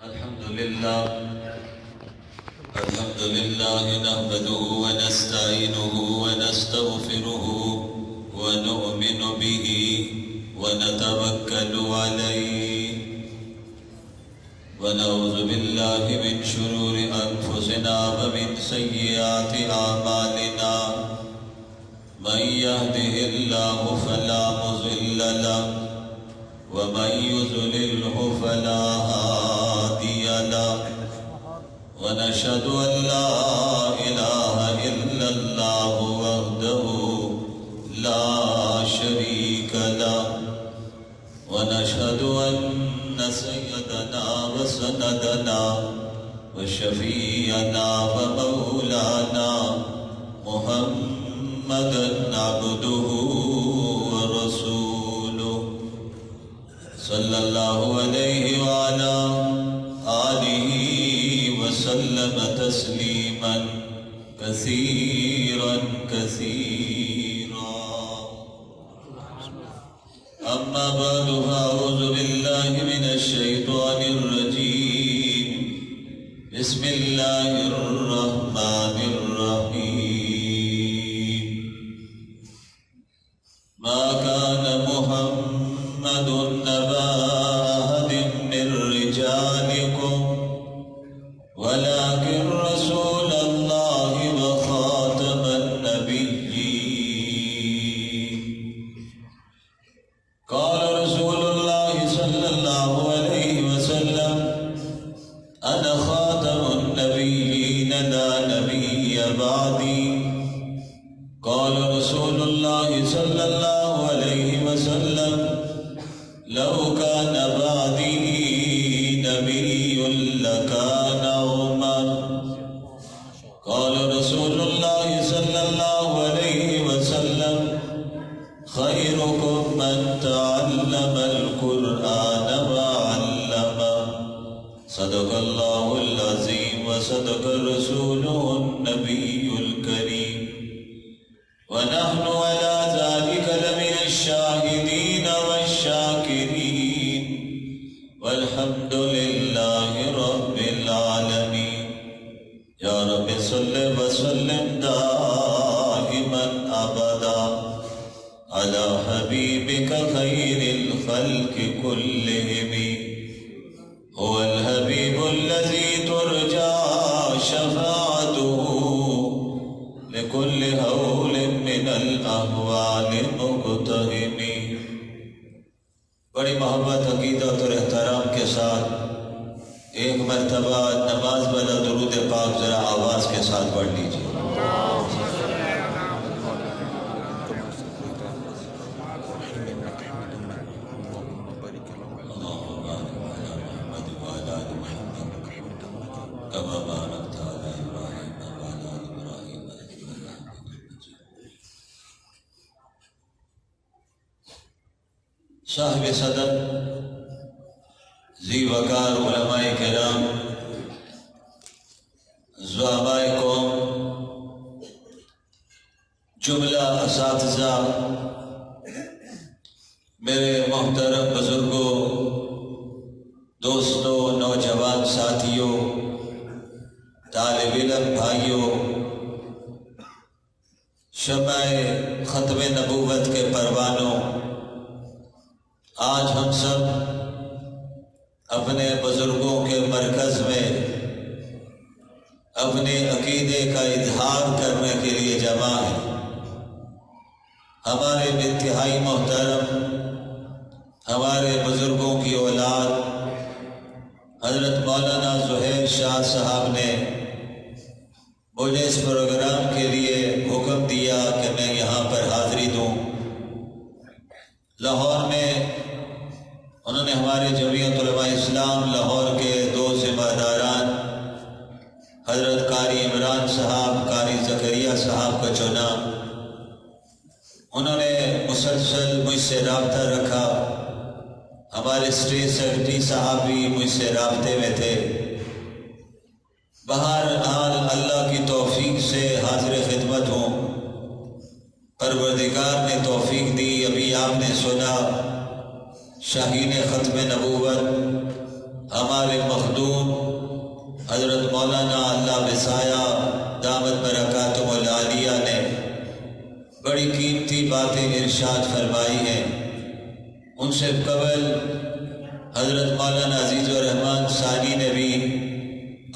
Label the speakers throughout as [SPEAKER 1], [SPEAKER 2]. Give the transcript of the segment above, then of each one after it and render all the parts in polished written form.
[SPEAKER 1] الحمد لله نحمده ونستعينه ونستغفره ونؤمن به ونتوكل عليه ونعوذ بالله من شرور أنفسنا ومن سيئات أعمالنا من يهده الله فلا مضل له ومن يضلله فلا هادي له ونشهد أن لا إله إلا الله وحده لا شريك له ونشهد أن سيدنا وسندنا وشفيعنا ومولانا محمدا عبده ورسوله صلى الله عليه وعلى آله وسلم تسليما كثيرا كثيرا. أما بعد فأعوذ بالله من الشيطان الرجيم. بسم الله الرحمن الرحيم. ما كان محمد نبا أحد من رجالكم ولكن رسول الله وخاتم النبيين. قال رسول الله صلى الله عليه وسلم أنا خاتم النبيين لا نبي بعدي. قال رسول الله صلى الله عليه وسلم لو كان بعدي نبي لكان عمر. قال رسول الله صلى الله عليه وسلم خيركم من تعلم القرآن وعلمه. صدق الله العظيم وصدق رسوله النبي الكريم ونحن على ذلك لمن الشاهدين والشاكرين والحمد لله رب العالمين. يا رب صل وسلم دائما أبدا على حبيبك خير الخلق كلهم. هو الحبيب الذي ترجى شفاعته لكل هول من الأهوال مقتهم. بڑی محبت، عقیدت اور احترام کے ساتھ ایک مرتبہ نماز والا درود پاک ذرا آواز کے ساتھ پڑھ لیجیے. صاحب صدر ذی وقار علماء کرام، زعماء قوم، جملہ اساتذہ، میرے محترم بزرگوں، دوستوں، نوجوان ساتھیوں، طالب علم بھائیوں، شمع ختم نبوت کے پروانوں، آج ہم سب اپنے بزرگوں کے مرکز میں اپنے عقیدے کا اظہار کرنے کے لیے جمع ہیں. ہمارے انتہائی محترم، ہمارے بزرگوں کی اولاد حضرت مولانا زہیر شاہ صاحب نے مجھے اس پروگرام کے لیے حکم دیا کہ میں یہاں پر حاضری دوں. لاہور میں انہوں نے ہمارے جمعیت علماء اسلام لاہور کے دو ذمہ داران حضرت قاری عمران صاحب، قاری زکریا صاحب کو چنا. انہوں نے مسلسل مجھ سے رابطہ رکھا. ہمارے اسٹیٹ سیکرٹری صاحب بھی مجھ سے رابطے میں تھے. بہرحال اللہ کی توفیق سے حاضر خدمت ہوں. پروردگار نے توفیق دی. ابھی آپ نے سنا شاہین ختم نبوت ہمارے مخدوم حضرت مولانا اللہ وسایہ دامت برکاتہم العالیہ نے بڑی قیمتی باتیں ارشاد فرمائی ہیں۔ ان سے قبل حضرت مولانا عزیز الرحمان ثانی نے بھی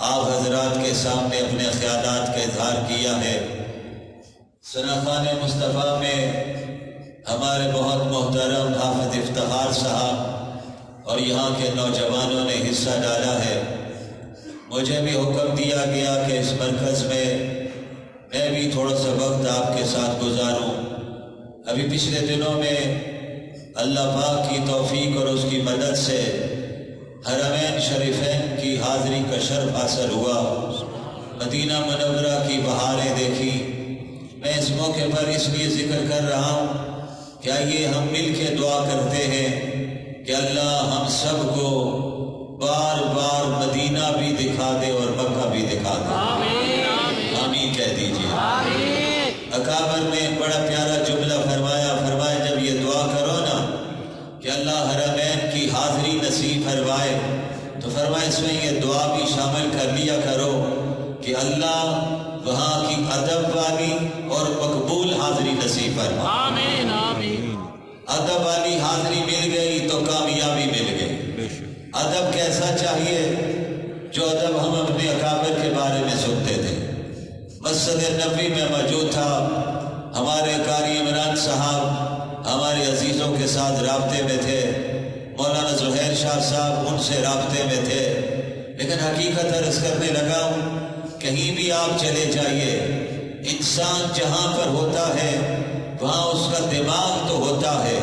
[SPEAKER 1] آپ حضرات کے سامنے اپنے خیالات کا اظہار کیا ہے۔ ثناخان مصطفیٰ میں ہمارے بہت محترم حافظ افتخار صاحب اور یہاں کے نوجوانوں نے حصہ ڈالا ہے۔ مجھے بھی حکم دیا گیا کہ اس مرکز میں میں بھی تھوڑا سا وقت آپ کے ساتھ گزاروں۔ ابھی پچھلے دنوں میں اللہ پاک کی توفیق اور اس کی مدد سے حرمین شریفین کی حاضری کا شرف حاصل ہوا، مدینہ منورہ کی بہاریں دیکھی۔ میں اس موقع پر اس لیے ذکر کر رہا ہوں کہ آئیے ہم مل کے دعا کرتے ہیں کہ اللہ ہم سب کو بار بار مدینہ بھی دکھا دے اور مکہ بھی دکھا دے۔ آمین کہہ دیجیے۔ اکابر نے ایک بڑا پیارا جملہ فرمایا جب یہ دعا کرو نا کہ اللہ حرمین کی حاضری نصیب فرمائے، تو فرمایا اس میں یہ دعا بھی شامل کر لیا کرو کہ اللہ وہاں کی ادب والی اور مقبول حاضری نصیب فرمائے۔ آمین آمین۔ ادب والی حاضری مل گئی تو کامیابی مل گئی۔ ادب کیسا چاہیے؟ جو ادب ہم اپنے اکابر کے بارے میں سنتے تھے۔ مسجد نبوی میں موجود تھا، ہمارے قاری عمران صاحب ہمارے عزیزوں کے ساتھ رابطے میں تھے، مولانا زہیر شاہ صاحب ان سے رابطے میں تھے، لیکن حقیقت عرض کرنے لگا ہوں کہیں بھی آپ چلے جائیے، انسان جہاں پر ہوتا ہے وہاں اس کا دماغ تو ہوتا ہے،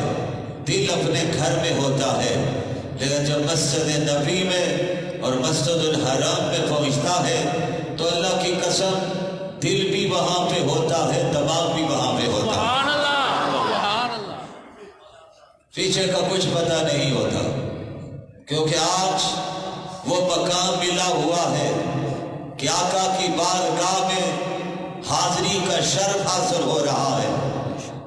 [SPEAKER 1] دل اپنے گھر میں ہوتا ہے، لیکن جب مسجد نبوی میں اور مسجد الحرام میں پہنچتا ہے تو اللہ کی قسم دل بھی وہاں پہ ہوتا ہے، دماغ بھی وہاں پہ ہوتا ہے۔ سبحان اللہ۔ پیچھے کا کچھ پتہ نہیں ہوتا، کیونکہ آج وہ مقام ملا ہوا ہے کہ آقا کی بارگاہ میں حاضری کا شرف حاصل ہو رہا ہے۔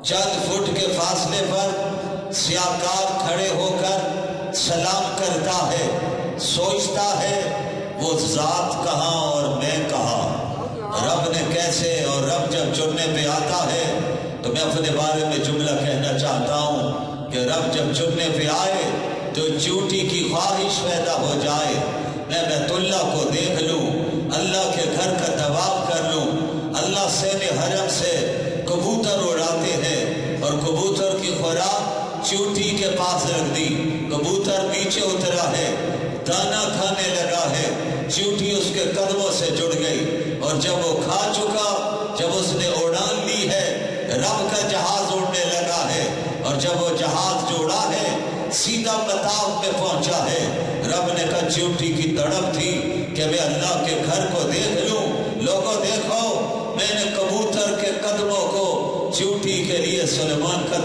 [SPEAKER 1] چند فٹ کے فاصلے پر سیاکار کھڑے ہو کر سلام کرتا ہے، سوچتا ہے وہ ذات کہاں اور میں کہاں، رب نے کیسے، اور رب جب چننے پہ آتا ہے تو میں اپنے بارے میں جملہ کہنا چاہتا ہوں کہ رب جب چننے پہ آئے تو چوٹی کی خواہش پیدا ہو جائے، میں بیت اللہ کو دیکھ لوں، اللہ کے گھر کا طواف کر لوں۔ اللہ سین حرم سے کبوتر اڑاتے ہیں اور کبوتر کی خوراک چوٹی کے پاس رکھ دی، کبوتر نیچے اترا ہے، دانا کھانے لگا ہے، چوٹی اس کے قدموں سے جڑ گئی، اور جب وہ کھا چکا، جب اس نے اڑان لی ہے، رب کا جہاز اڑنے لگا ہے، اور جب وہ جہاز جوڑا ہے سیدھا مطاف میں پہنچا ہے، رب نے کہا چوٹی کی تڑپ تھی کہ میں اللہ کے گھر کو دیکھ لوں۔ لوگوں دیکھو، میں نے کبوتر کے قدموں کو چوٹی کے لیے سلیمان کا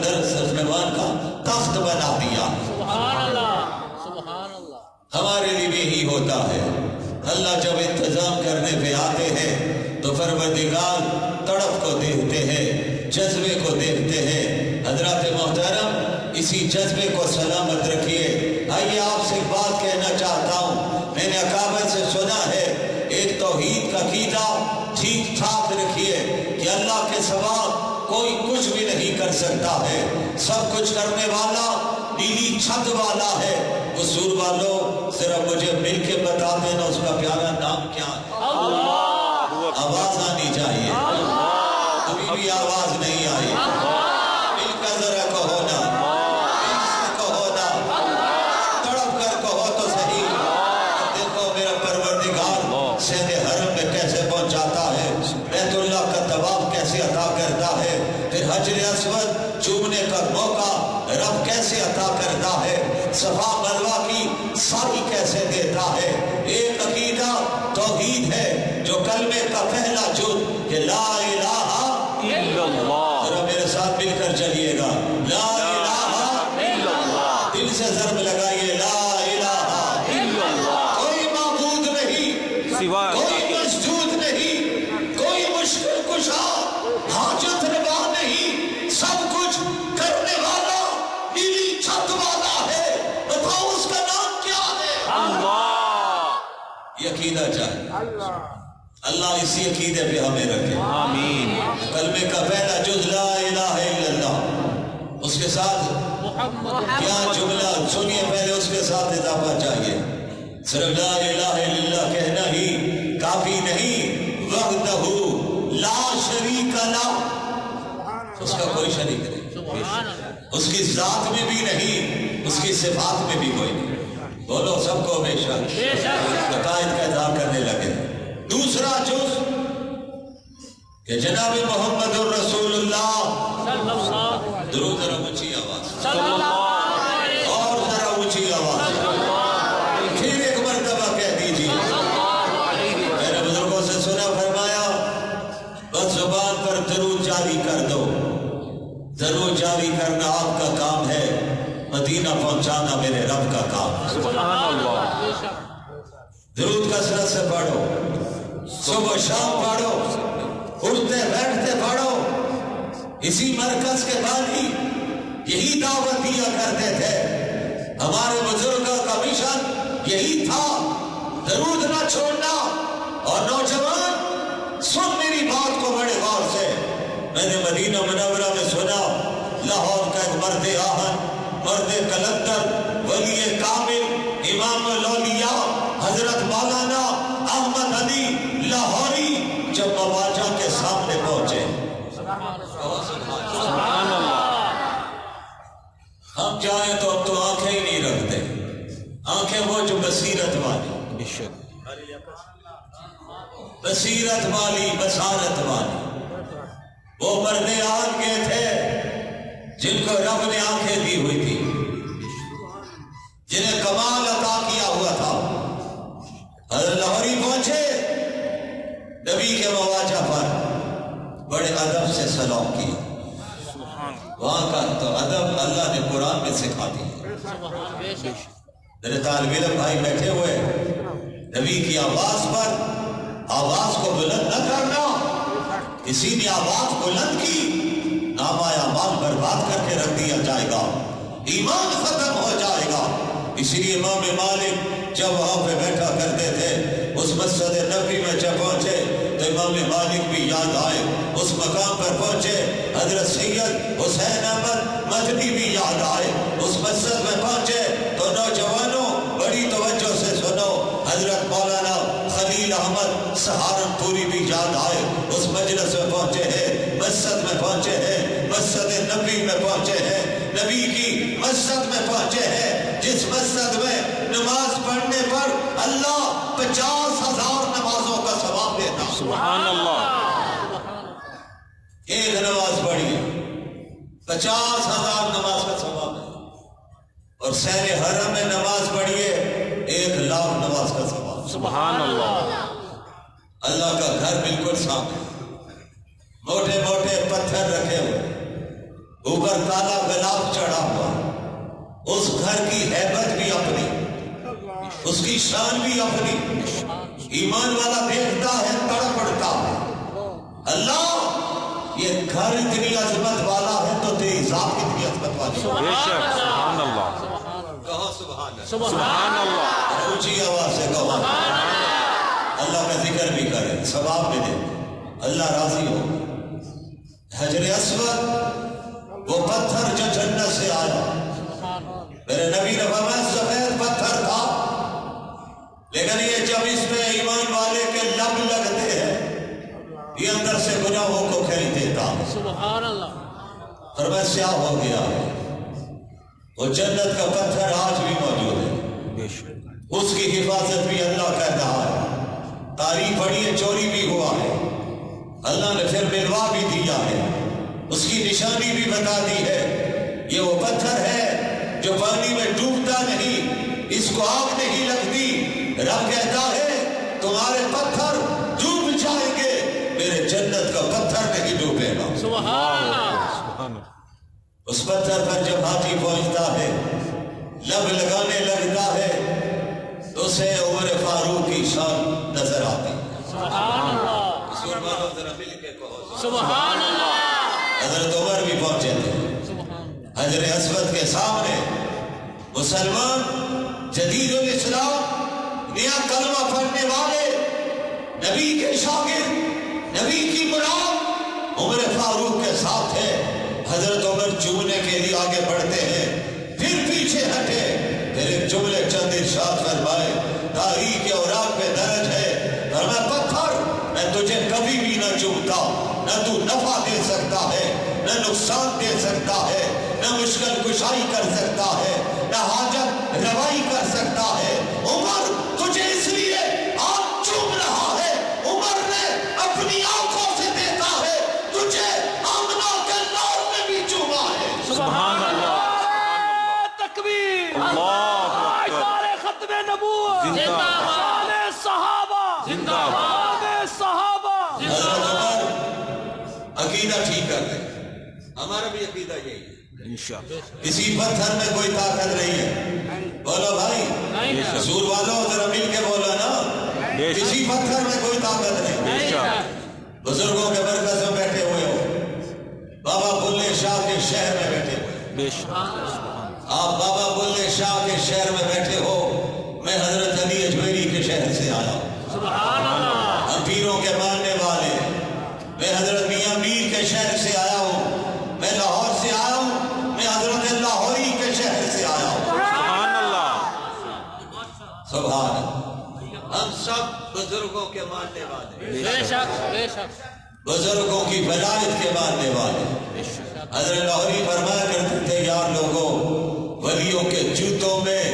[SPEAKER 1] تخت بنا دیا۔ سبحان اللہ، سبحان اللہ۔ ہمارے لیے بھی یہی ہوتا ہے، اللہ جب انتظام کرنے پہ آتے ہیں تو پروردگار تڑپ کو دیکھتے ہیں، جذبے کو دیکھتے ہیں۔ حضرات محترم، اسی جذبے کو سلامت رکھیے۔ آئیے آپ سے ایک بات کہنا چاہتا ہوں، میں نے اکابر سے سنا ہے، ایک توحید کا عقیدہ ٹھیک ٹھاک رکھیے کہ اللہ کے سوا کوئی کچھ بھی نہیں کر سکتا ہے، سب کچھ کرنے والا نیلی چھت والا ہے۔ حضور والوں ذرا مجھے مل کے بتا دینا اس کا پیارا نام کیا ہے؟ اللہ۔ آواز آنی چاہیے، ابھی بھی آواز نہیں آئی، مل کر ذرا کہو نا، مل سے کہو نا، تڑپ کر کہو تو صحیح۔ دیکھو میرا پروردگار سین حرم میں کیسے پہنچاتا ہے، بیت اللہ کا طواف کیسے عطا کرتا ہے، پھر حجر اسود چومنے کا موقع رب کیسے عطا کرتا ہے، صفا مروہ کی ساری کیسے دیتا ہے۔ ایک عقیدہ توحید ہے جو کلمے کا پہلا جز کہ لا الہ الا اللہ، ذرا میرے ساتھ مل کر چلیے گا، لا الہ الا اللہ، دل سے ضرب لگائیے، لا الہ الا اللہ، کوئی معبود نہیں سوا، کوئی مسجود نہیں، کوئی مشکل کشا حاجت روا نہیں، سب کچھ کرنے والا نیلی چھت والا ہے۔ بتاؤ اس کا نام کیا ہے؟ اللہ۔ عقیدہ چاہے اللہ اسی عقیدے پہ ہمیں رکھے
[SPEAKER 2] آمین۔
[SPEAKER 1] کلمے کا پہلا جز لا الہ الا اللہ، اس کے ساتھ کیا جملہ سنیے، پہلے اس کے ساتھ اضافہ چاہیے۔ صرف لا الہ الا اللہ کہنا ہی کافی نہیں، وحدہ لا شریک لہ، اس کا کوئی شریک نہیں، اس کی ذات میں بھی نہیں، اس کی صفات میں بھی کوئی نہیں۔ بولو سب کو بے شک، عقائد کا اظہار کرنے لگے۔ دوسرا جز کہ جناب محمد الرسول اللہ درود ذرا اونچی آواز اور ذرا اونچی آواز پھر ایک مرتبہ کہہ دیجیے۔ میرے بزرگوں سے سنا فرمایا بس زبان پر درود جاری کر دو، درود جاری کرنا آپ کا کام ہے، مدینہ پہنچانا میرے رب کا کام۔
[SPEAKER 2] سبحان اللہ۔
[SPEAKER 1] درود کثرت سے پڑھو، صبح شام پڑھو، اٹھتے بیٹھتے پڑھو۔ اسی مرکز کے بانی یہی دعوت دیا کرتے تھے، ہمارے بزرگوں کا مشن یہی تھا، درود نہ چھوڑنا۔ اور نوجوان سن میری بات کو بڑے غور سے، میں نے مدینہ منورہ میں سنا لاہور کا ایک مرد آہن، مرد کلندر، ولی کامل، امام الاولیاء حضرت مولانا احمد علی لاہوری جب مواجہ کے سامنے پہنچے،
[SPEAKER 2] سبحان اللہ،
[SPEAKER 1] ہم چاہیں تو اب تو آنکھیں ہی نہیں رکھتے، آنکھیں وہ جو بصیرت والی، بصیرت والی، بصارت والی، وہ مرد آہن کے تھے جن کو رب نے آنکھیں دی ہوئی تھی، جنہیں کمال عطا کیا ہوا تھا۔ حضرت لاہوری پہنچے، نبی کے مواجہ پر بڑے ادب سے سلام کیا۔ وہاں کا تو ادب اللہ نے قرآن میں سکھا دی۔ میرے طالب علم بھائی بیٹھے ہوئے، نبی کی آواز پر آواز کو بلند نہ کرنا، کسی نے آواز بلند کی نامہ اعمال برباد کر کے رکھ دیا جائے گا، ایمان ختم ہو جائے گا۔ اسی لیے امام مالک جب وہاں پہ بیٹھا کرتے تھے، اس مسجد نبوی میں جب پہنچے تو امام مالک بھی یاد آئے، اس مقام پر پہنچے حضرت سید حسین احمد مدنی بھی یاد آئے، اس مسجد میں پہنچے تو نوجوانوں بڑی توجہ سے سنو، حضرت مولانا خلیل احمد سہارنپوری بھی یاد آئے، اس مجلس میں پہنچے ہیں، مسجد میں پہنچے ہیں، مسجد نبوی میں پہنچے ہیں، نبی کی مسجد میں پہنچے ہیں، جس مسجد میں نماز پڑھنے پر اللہ 50,000 نمازوں کا ثواب دیتا۔
[SPEAKER 2] سبحان اللہ۔
[SPEAKER 1] ایک نماز پڑھی 50,000 نماز کا ثواب ہے، اور سیر حرم میں نماز پڑھیے 1,00,000 نماز کا ثواب۔
[SPEAKER 2] سبحان اللہ۔
[SPEAKER 1] اللہ کا گھر بالکل سامنے، موٹے موٹے پتھر رکھے ہوئے، اوپر کالا گلاب چڑھا ہوا، اس گھر کی ہیبت بھی اپنی، اس کی شان بھی اپنی، ایمان والا دیکھتا ہے تڑپ پڑتا ہے، اللہ یہ گھر اتنی عظمت والا ہے تو تیری ذات کتنی عظمت والی ہے۔
[SPEAKER 2] بے شک، سبحان اللہ،
[SPEAKER 1] کہو سبحان اللہ،
[SPEAKER 2] سبحان اللہ،
[SPEAKER 1] اونچی آواز سے کہو اللہ کا ذکر بھی کرے، ثواب بھی دے، اللہ راضی ہو۔ حجر اسود وہ پتھر جو جنت سے آیا، میرے نبی نے فرمایا سفید پتھر تھا، لیکن یہ جب اس میں ایمان والے کے لب لگتے ہیں یہ اندر سے گناہوں کو کھینچ دیتا ہے،
[SPEAKER 2] سبحان اللہ،
[SPEAKER 1] فرمایا سیاہ ہو گیا ہے۔ وہ جنت کا پتھر آج بھی موجود ہے، اس کی حفاظت بھی اللہ کر رہا ہے، تاریخ بڑی ہے، چوری بھی ہوا ہے، اللہ نے پھر ملوا بھی دیا ہے، اس کی نشانی بھی بتا دی ہے، یہ وہ پتھر ہے جو پانی میں ڈوبتا نہیں، اس کو آگ نہیں لگتی، رب کہتا ہے تمہارے پتھر ڈوب جائیں گے، میرے جنت کا پتھر نہیں ڈوبے گا۔
[SPEAKER 2] سبحان اللہ۔
[SPEAKER 1] اس پتھر پر جب ہاتھی پہنچتا ہے، لب لگانے لگتا ہے تو اسے عمر فاروق کی شان نظر آتی ہے۔
[SPEAKER 2] سبحان اللہ، سبحان اللہ۔
[SPEAKER 1] حضرت عمر بھی پہنچے تھے حجر اسود کے سامنے، مسلمان جدید الاسلام نیا کلمہ پڑھنے والے، نبی کے شاگرد، نبی کی مراد عمر فاروق کے ساتھ ہے۔ حضرت عمر چومنے کے لیے آگے بڑھتے ہیں، پھر پیچھے ہٹے، پھر ایک جملے چند ارشاد فرمائے، تاریخ کے اوراق پہ درج ہے، اور میں پتھر، میں تجھے کبھی بھی نہ چومتا، نہ تو نفع دے سکتا ہے، نہ نقصان دے سکتا ہے، نہ مشکل کشائی کر سکتا ہے، نہ حاجت روائی کر سکتا ہے۔ عمر تجھے اس لیے آج چوم رہا ہے، عمر نے اپنی آنکھوں سے دیکھا ہے، تجھے آمنہ کے نور میں بھی چوما ہے۔
[SPEAKER 2] سبحان اللہ،
[SPEAKER 3] تکبیر،
[SPEAKER 2] اللہ
[SPEAKER 3] سارے ختم نبوت،
[SPEAKER 2] زندہ باد،
[SPEAKER 3] سارے صحابہ،
[SPEAKER 2] زندہ باد،
[SPEAKER 3] سارے صحابہ،
[SPEAKER 1] حضرت عمر عقیدہ ٹھیک کر دے، ہمارا بھی عقیدہ یہی ہے،
[SPEAKER 2] انشاءاللہ،
[SPEAKER 1] کسی پتھر میں کوئی طاقت نہیں ہے۔ بولو بھائی،
[SPEAKER 3] نہیں ہے،
[SPEAKER 1] حضور والوں ذرا مل کے بولو نا،
[SPEAKER 2] بے شک،
[SPEAKER 1] کسی پتھر میں کوئی طاقت نہیں۔
[SPEAKER 2] بے شک،
[SPEAKER 1] بزرگوں کے مرکز میں بیٹھے ہوئے ہو، بابا بلے شاہ کے شہر میں بیٹھے ہوئے،
[SPEAKER 2] بے شک،
[SPEAKER 1] آپ بابا بلے شاہ کے شہر میں بیٹھے ہو، میں حضرت علی اجمیری کے شہر سے آیا ہوں،
[SPEAKER 3] سبحان اللہ،
[SPEAKER 1] ہم پیروں کے ماننے والے، میں حضرت میاں میر کے شہر سے آیا ہوں، میں لاہور سے آیا ہوں، میں حضرت لاہوری کے شہر سے آیا ہوں۔
[SPEAKER 2] سبحان اللہ،
[SPEAKER 1] سبحان اللہ، ہم سب بزرگوں کے ماننے والے،
[SPEAKER 3] بے شک، بے شک،
[SPEAKER 1] بزرگوں کی ولایت کے ماننے والے۔
[SPEAKER 2] بے شک،
[SPEAKER 1] حضرت لاہوری فرمایا کرتے تھے، یار لوگوں، ولیوں کے جوتوں میں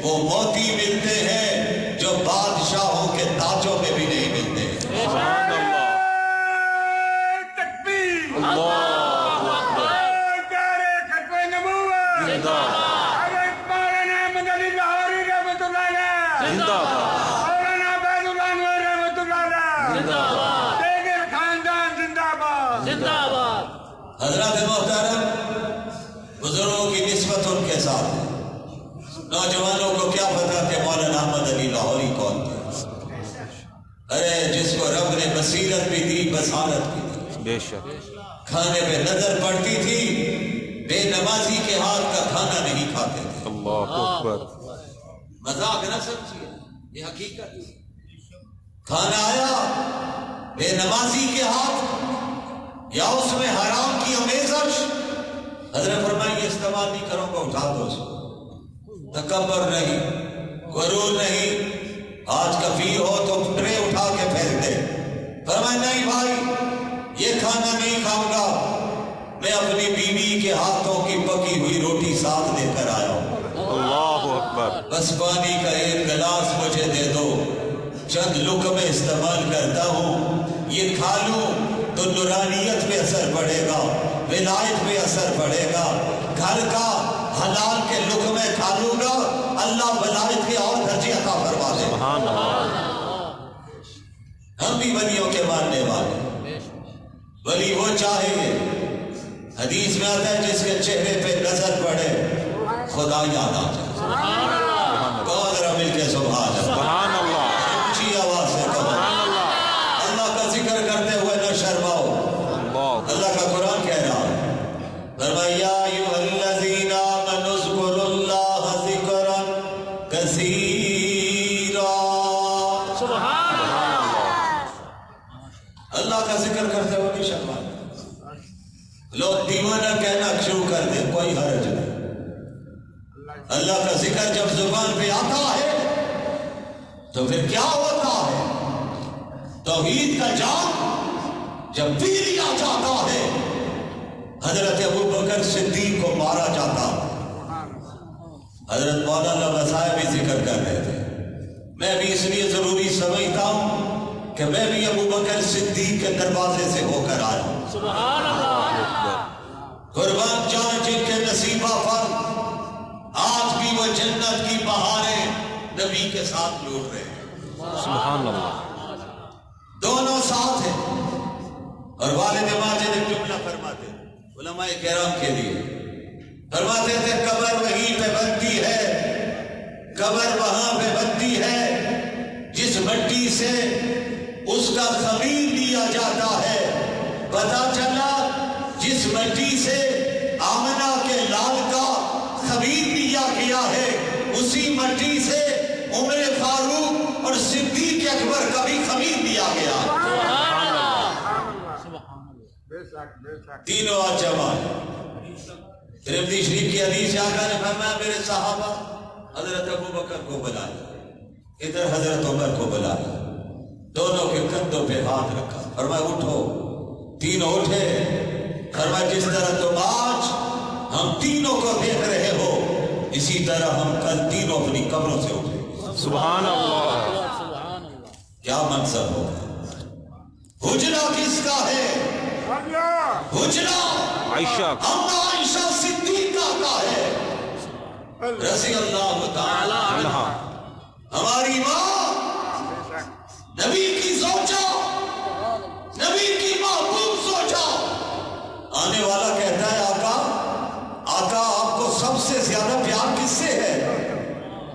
[SPEAKER 1] وہ موتی ملتے ہیں جو بادشاہوں کے تاجوں میں بھی نہیں ملتے۔
[SPEAKER 2] سبحان اللہ،
[SPEAKER 3] تکبیر،
[SPEAKER 2] اللہ اکبر،
[SPEAKER 3] سارے ختم نبوت،
[SPEAKER 2] زندہ باد،
[SPEAKER 3] حضرت مولانا احمد علی لاہوری رحمۃ اللہ علیہ،
[SPEAKER 2] زندہ باد،
[SPEAKER 3] مولانا عبید اللہ انور رحمۃ اللہ علیہ، زندہ باد، دیگر خاندان زندہ باد، زندہ باد،
[SPEAKER 1] حضرات محترم، بزرگوں کی نسبت ان کے ساتھ ہے۔ نوجوانوں کو کیا پتا کہ مولانا احمد علی لاہوری کون تھے؟ ارے جس کو رب نے بصیرت بھی دی، بصارت بھی دی،
[SPEAKER 2] بے شک،
[SPEAKER 1] کھانے پہ نظر پڑتی تھی، بے نمازی کے ہاتھ کا کھانا نہیں کھاتے تھے۔
[SPEAKER 2] اللہ اکبر،
[SPEAKER 1] مذاق نہ سمجھیے، یہ حقیقت ہے۔ کھانا آیا بے نمازی کے ہاتھ، یا اس میں حرام کی آمیزش، حضرت فرمایا یہ استعمال نہیں کروں گا، اٹھا دو اس کو۔ تکبر نہیں، غرور نہیں، آج کفیر ہو تو ٹرے اٹھا کے پھینک دے۔ فرمایا نہیں بھائی، یہ کھانا نہیں کھاؤں گا، میں اپنی بیوی کے ہاتھوں کی پکی ہوئی روٹی ساتھ لے کر آیا ہوں،
[SPEAKER 2] اللہ اکبر،
[SPEAKER 1] بس پانی کا ایک گلاس مجھے دے دو، چند لقمے استعمال کرتا ہوں، یہ کھا لوں تو نورانیت پہ اثر پڑے گا، ولایت پہ اثر پڑے گا، گھر کا حلال کے لقمے کھا لوں گا، اللہ ولایت کے اور درجے عطا فرما دے۔
[SPEAKER 2] سبحان اللہ،
[SPEAKER 1] ہم بھی ولیوں کے ماننے والے، ولی وہ چاہیے، حدیث میں آتا ہے جس کے چہرے پہ نظر پڑے خدا یاد آ جائے۔ کون ذرا مل کے سبحان اللہ،
[SPEAKER 2] سبحان اللہ،
[SPEAKER 1] اونچی آواز سے کہو،
[SPEAKER 2] سبحان اللہ،
[SPEAKER 1] اللہ کا ذکر کرتے ہوئے نہ شرماؤ،
[SPEAKER 2] اللہ،
[SPEAKER 1] اللہ کا قرآن کہہ رہا ہے، فرمایا یا ایھا الذین آمنوا اذکروا اللہ ذکرا کثیرا۔
[SPEAKER 3] سبحان اللہ،
[SPEAKER 1] اللہ کا ذکر کرتے ہوئے نہیں شرمانا۔ لوگ دیوانہ کہنا شروع کر دیں، کوئی حرج نہیں۔ اللہ کا ذکر جب زبان پہ آتا ہے تو پھر کیا ہوتا ہے؟ توحید کا جام جب پیر آ جاتا ہے، حضرت ابوبکر صدیق کو مارا جاتا، حضرت مولانا وسائے بھی ذکر کر رہے تھے، میں بھی اس لیے ضروری سمجھتا ہوں کہ میں بھی ابوبکر صدیق کے دروازے سے ہو کر آیا ہوں۔
[SPEAKER 3] سبحان اللہ،
[SPEAKER 1] قربان جان جن کے نصیبہ پر آج بھی وہ جنت کی بہاریں نبی کے ساتھ لوٹ رہے ہیں،
[SPEAKER 2] سبحان اللہ،
[SPEAKER 1] دونوں ساتھ ہیں۔ اور والد ماجد ایک جملہ فرماتے علماء کرام کے لیے، فرماتے تھے قبر وہیں پہ بنتی ہے، قبر وہاں پہ بنتی ہے جس مٹی سے اس کا خمیر لیا جاتا ہے۔ پتا چلا جس مٹی سے آمنہ کے لال کا خمیر لیا گیا ہے، اسی مٹی سے عمر فاروق اور صدیق اکبر کا بھی خمیر دیا گیا. تینوں آج جمع ہے. ترمذی شریف کی حدیث آقا نے فرمایا میرے صحابہ حضرت ابو بکر کو بلایا, ادھر حضرت عمر کو بلایا, دونوں کے کندھوں پہ ہاتھ رکھا, فرمایا اٹھو. تینوں اٹھے. فرمایا جس طرح تم آج ہم تینوں کو دیکھ رہے ہو اسی طرح ہم کل تینوں اپنی قبروں سے اٹھے.
[SPEAKER 2] سبحان اللہ.
[SPEAKER 1] کیا منظر ہوگا. حجرہ کس کا ہے؟ حجرہ
[SPEAKER 2] عائشہ
[SPEAKER 1] عائشہ صدیقہ کا ہے رضی اللہ تعالی عنہا. ہماری ماں, نبی کی زوجہ, نبی کی محبوب زوجہ. آنے والا کہتا ہے آقا آپ کو سب سے زیادہ پیار کس سے ہے؟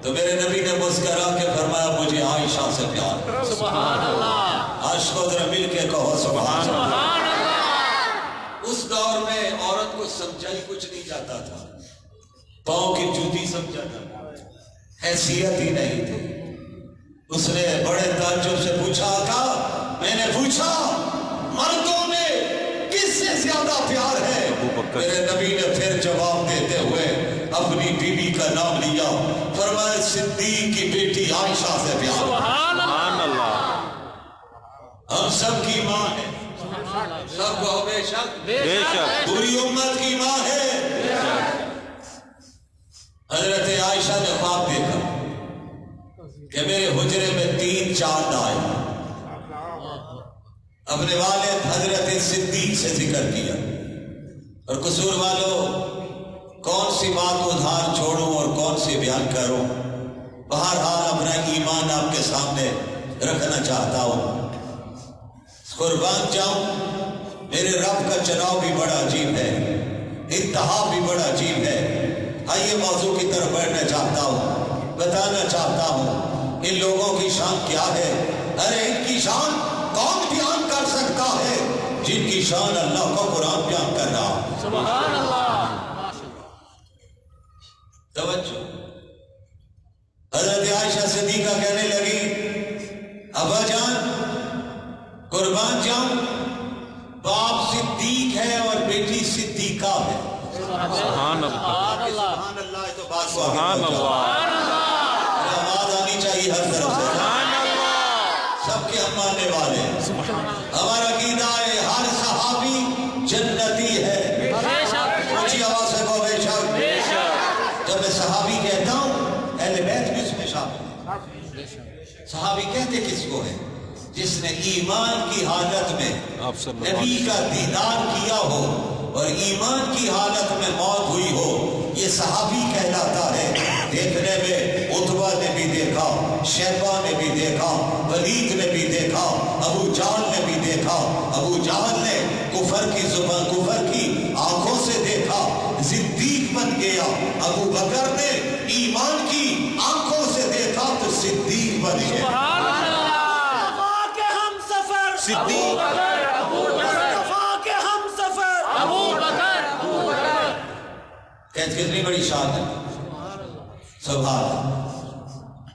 [SPEAKER 1] تو میرے نبی نے مسکرا کے فرمایا مجھے عائشہ سے پیار.
[SPEAKER 2] سبحان اللہ.
[SPEAKER 1] عاشقوں ذرا مل کے کہو سبحان اللہ. اس دور میں عورت کو سمجھا ہی کچھ نہیں جاتا تھا, پاؤں کی جوتی سمجھا جاتا, حیثیت ہی نہیں تھی. اس نے بڑے تعجب سے پوچھا آقا میں نے پوچھا مردوں میں کس سے زیادہ پیار ہے؟ میرے نبی نے پھر جواب دیتے ہوئے اپنی بیوی کا نام لیا, فرمایا صدیق کی بیٹی عائشہ سے پیار.
[SPEAKER 2] سبحان اللہ.
[SPEAKER 1] ہم سب کی ماں ہے, سب کو بے شک
[SPEAKER 2] بے شک
[SPEAKER 1] پوری امت کی ماں ہے. حضرت عائشہ نے خواب دیکھا کہ میرے حجرے میں 3 چاند آئے. اپنے والد حضرت صدیق سے ذکر کیا, اور قصور والوں کون سی بات ادھار چھوڑوں اور کون سی بیان کروں. بہرحال اپنا ایمان آپ کے سامنے رکھنا چاہتا ہوں. قربان جاؤں, میرے رب کا چناؤ بھی بڑا عجیب ہے, انتہا بھی بڑا عجیب ہے. آئیے موضوع کی طرف بڑھنا چاہتا ہوں, بتانا چاہتا ہوں ان لوگوں کی شان کیا ہے. ارے ان کی شان کون بیان کر سکتا ہے جن کی شان اللہ کا قرآن بیان کر رہا.
[SPEAKER 2] سبحان اللہ.
[SPEAKER 1] توجہ. حضرت عائشہ صدیقہ کہنے لگی ابا جان قربان جاؤں باپ صدیق ہے اور بیٹی صدیقہ ہے.
[SPEAKER 2] سبحان اللہ.
[SPEAKER 1] سبحان اللہ. تو بات کو
[SPEAKER 2] سبحان اللہ.
[SPEAKER 1] آواز آنی چاہیے ہر طرف سے.
[SPEAKER 2] سبحان اللہ.
[SPEAKER 1] سب کے ہم ماننے والے. ہمارا عقیدہ ہے ہر صحابی جنتی ہے. اونچی آواز سے کہو بے شک. جب میں صحابی کہتا ہوں اہل بیت بھی اس میں شامل ہے. صحابی کہتے کس کو ہے؟ جس نے ایمان کی حالت میں نبی کا دیدار کیا ہو اور ایمان کی حالت میں موت ہوئی ہو, یہ صحابی کہلاتا ہے. دیکھنے میں عتبہ نے بھی دیکھا, شیبہ نے بھی دیکھا, ولید نے بھی دیکھا, ابو جہل نے بھی دیکھا. ابو جہل نے کفر کی زبان, کفر کی آنکھوں سے دیکھا, صدیق بن گیا. ابو بکر نے ایمان کی آنکھوں سے دیکھا تو صدیق بن گیا. صدیق کے ہم سفر ابو بکر. کہتے کتنی بڑی شان ہے. سبحان اللہ.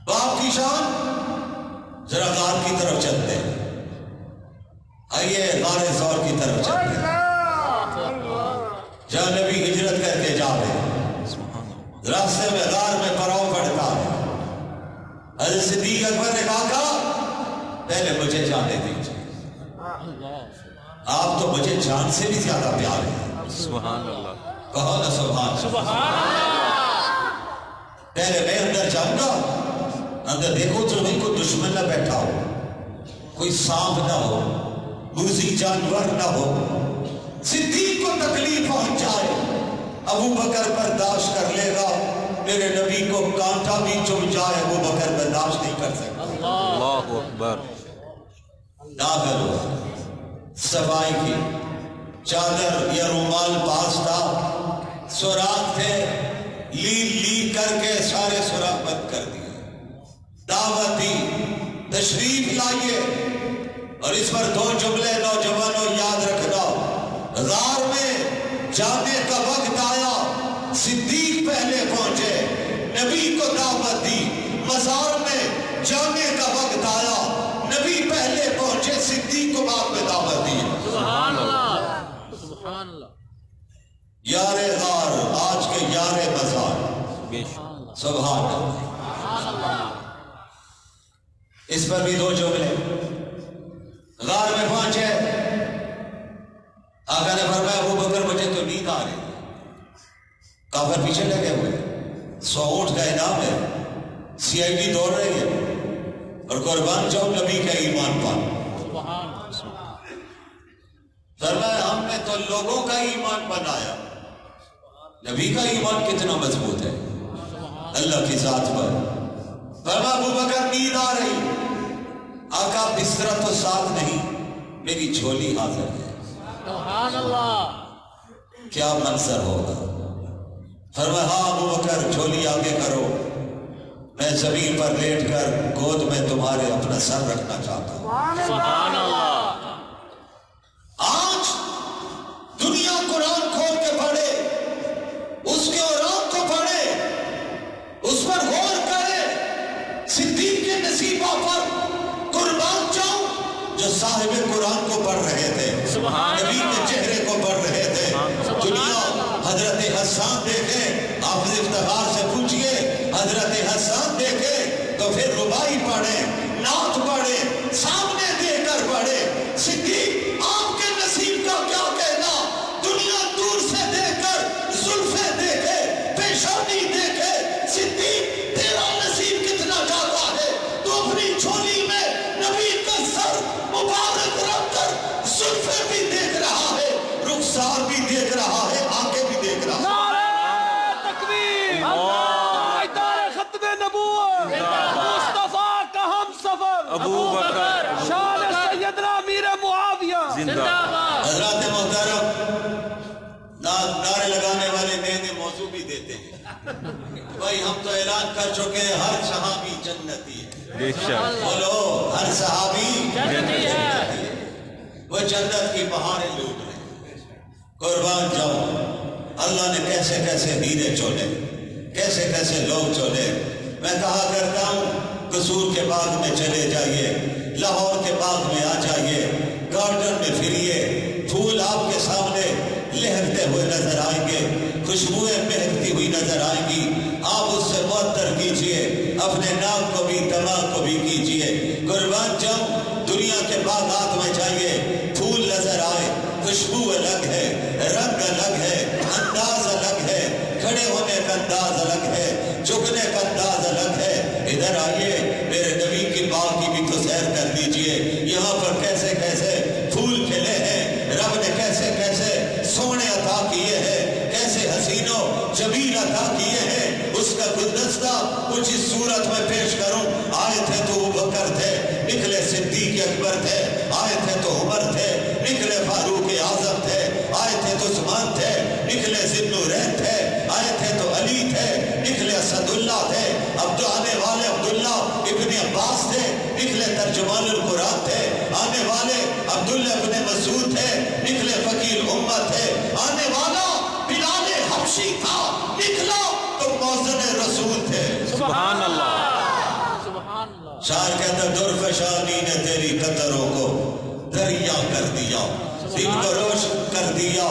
[SPEAKER 1] باپ کی شان. ذرا غار کی طرف چلتے ہیں. آئیے غار ثور کی طرف چلتے ہیں جہاں نبی ہجرت کر کے جا رہے ہیں. راستے میں غار میں پڑاؤ پڑتا ہے. حضرت صدیق اکبر نے کہا پہلے مجھے جانے دیجیے, آپ تو مجھے جان سے بھی زیادہ پیار ہے.
[SPEAKER 2] سبحان اللہ.
[SPEAKER 1] کہو نا سبحان اللہ. پہلے میں اندر جاؤں گا, اندر دیکھو تو نہیں کوئی دشمن نہ بیٹھا ہو, کوئی سانپ نہ ہو, موذی جانور نہ ہو. صدیق کو تکلیف پہنچ جائے ابو بکر برداشت کر لے گا, میرے نبی کو کانٹا بھی چبھ جائے ابو بکر برداشت نہیں کر سکتا.
[SPEAKER 2] اللہ اکبر.
[SPEAKER 1] داخل ہو, صفائی کی چادر یا رومال پاس تھا, سوراخ تھے, لی کر کے سارے سوراخ بند کر دیے. دعوت دی تشریف لائیے, اور اس پر 2 جملے نوجوانوں یاد رکھنا. غار میں جانے کا وقت آیا, صدیق پہلے پہنچے, نبی کو دعوت دی, مزار میں جانے کا وقت آیا، نبی پہلے پہنچے، صدیق کو بعد میں دعوت دی۔
[SPEAKER 4] سبحان اللہ، سبحان اللہ،
[SPEAKER 1] یار غار آج کے یار مزار،
[SPEAKER 2] بے شک
[SPEAKER 1] سبحان اللہ۔
[SPEAKER 4] سبحان اللہ،
[SPEAKER 1] اس پر بھی دو جملے۔ غار میں پہنچے، آقا نے فرمایا ابو بکر مجھے تو نیند آ رہی، کافر پیچھے لگے ہوئے، 100 اونٹ کا انعام ہے، CID دوڑ رہی ہے، اور قربان جاؤ نبی کا ایمان پان۔
[SPEAKER 4] سبحان اللہ،
[SPEAKER 1] فرمایا ہم نے تو لوگوں کا ایمان بنایا، نبی کا ایمان کتنا مضبوط ہے اللہ کی ذات پر۔ فرمایا ابو بکر نیند آ رہی، آقا بستر تو ساتھ نہیں، میری جھولی حاضر ہے،
[SPEAKER 4] سبحان اللہ،
[SPEAKER 1] کیا منظر ہوگا؟ فرمایا ہاں ابو بکر جھولی آگے کرو، میں زمین پر لیٹ کر گود میں تمہارے اپنا سر رکھنا چاہتا ہوں۔
[SPEAKER 4] سبحان اللہ،
[SPEAKER 1] آج دنیا قرآن کھول کے پڑھے، اس کے اورام کو پڑھے، اس پر غور کرے، صدیق کے نصیبہ پر قربان جاؤں جو صاحب قرآن کو پڑھ رہے تھے، نبی کے چہرے کو پڑھ رہے تھے۔ دنیا حضرت حسان دیکھے، آپ افتخار سے پوچھئے حضرت حسان دیکھے تو پھر ربائی پڑھے، نعت پڑھے، سامنے دے کر پڑھے۔ صدیق آپ کے نصیب کا کیا کہنا؟ دنیا دور سے دیکھ کر زلفیں دیکھے، پیشانی دیکھے، صدیق تیرا نصیب کتنا جاتا ہے؟ تو اپنی جھولی میں نبی کا سر مبارک رکھ کر زلفیں بھی دیکھ رہا ہے، رخسار بھی دیکھ رہا ہے، آنکھیں بھی دیکھ رہا ہے۔
[SPEAKER 4] نعرہ تکبیر، تاجدار ختم نبوت، مصطفیٰ کا ہم سفر
[SPEAKER 2] ابو بکر
[SPEAKER 4] شان سیدنا امیر معاویہ
[SPEAKER 2] زندہ باد۔
[SPEAKER 1] حضرات محترم، نعرے لگانے والے نئے نئے موضوع بھی دیتے ہیں، بھائی ہم تو اعلان کر چکے ہیں ہر صحابی جنتی ہے،
[SPEAKER 2] بے شک
[SPEAKER 1] بولو ہر صحابی
[SPEAKER 4] جنتی ہے،
[SPEAKER 1] وہ جنت کی بہاریں لوٹ رہے ہیں۔ قربان جاؤ، اللہ نے کیسے کیسے ہیرے چولے، کیسے کیسے لوگ چولے۔ میں کہا کرتا ہوں قصور کے باغ میں چلے جائیے، لاہور کے باغ میں آ جائیے، گارڈن میں پھریے، پھول آپ کے سامنے لہکتے ہوئے نظر آئیں گے، خوشبوئیں مہکتی ہوئی نظر آئیں گی، آپ اس سے معطر کیجئے، اپنے ناک کو بھی دماغ کو بھی کیجئے۔ قربان جاؤں، دنیا کے باغات میں جائیے، پھول نظر آئے، خوشبو الگ ہے، رنگ الگ ہے، انداز الگ ہے، کھڑے ہونے کا انداز الگ ہے، جھکنے کا انداز الگ ہے۔ ادھر آئیے، میرے نبی کی باغ کی بھی تو سیر کر لیجئے، یہاں پر کیسے کیسے پھول کھلے ہیں، رب نے کیسے کیسے سونے عطا کیے ہیں، کیسے حسین و جمیل عطا کیے ہیں۔ اس کا گلدستہ کچھ اس صورت میں پیش کروں، آئے تھے تو ابو بکر تھے، نکلے صدیق اکبر تھے، آئے تھے تو عمر تھے، نکلے فاروق اعظم تھے، آئے تھے تو عثمان تھے، نکلے ذی النورین تھے، آئے تھے تو علی تھے، نکلے اسد اللہ تھے، اب تو آنے والے عبداللہ ابن عباس تھے، نکلے ترجمان القرآن تھے، آنے والے عبداللہ ابن مسعود تھے، نکلے فقیر امت تھے، آنے والا بلال حبشی تھا، نکلا تو موزن رسول تھے۔
[SPEAKER 2] سبحان اللہ،
[SPEAKER 4] سبحان اللہ،
[SPEAKER 1] شاعر کہتا درفشانی نے تیری قطروں کو دریا کر دیا، دل کو روشن کر دیا،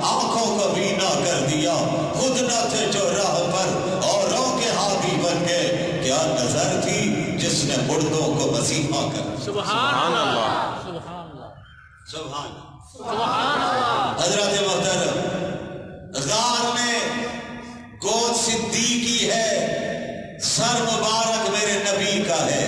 [SPEAKER 1] آنکھوں کو بینا کر دیا، خود نہ تھے جو راہ پر اوروں کے ہادی بن گئے، کیا نظر تھی جس نے مردوں کو مسیحا کر دیا۔
[SPEAKER 4] سبحان اللہ، سبحان اللہ،
[SPEAKER 1] سبحان اللہ۔
[SPEAKER 4] سبحان اللہ،
[SPEAKER 1] حضرت محترم، غار میں گود صدیقی ہے، سر مبارک میرے نبی کا ہے،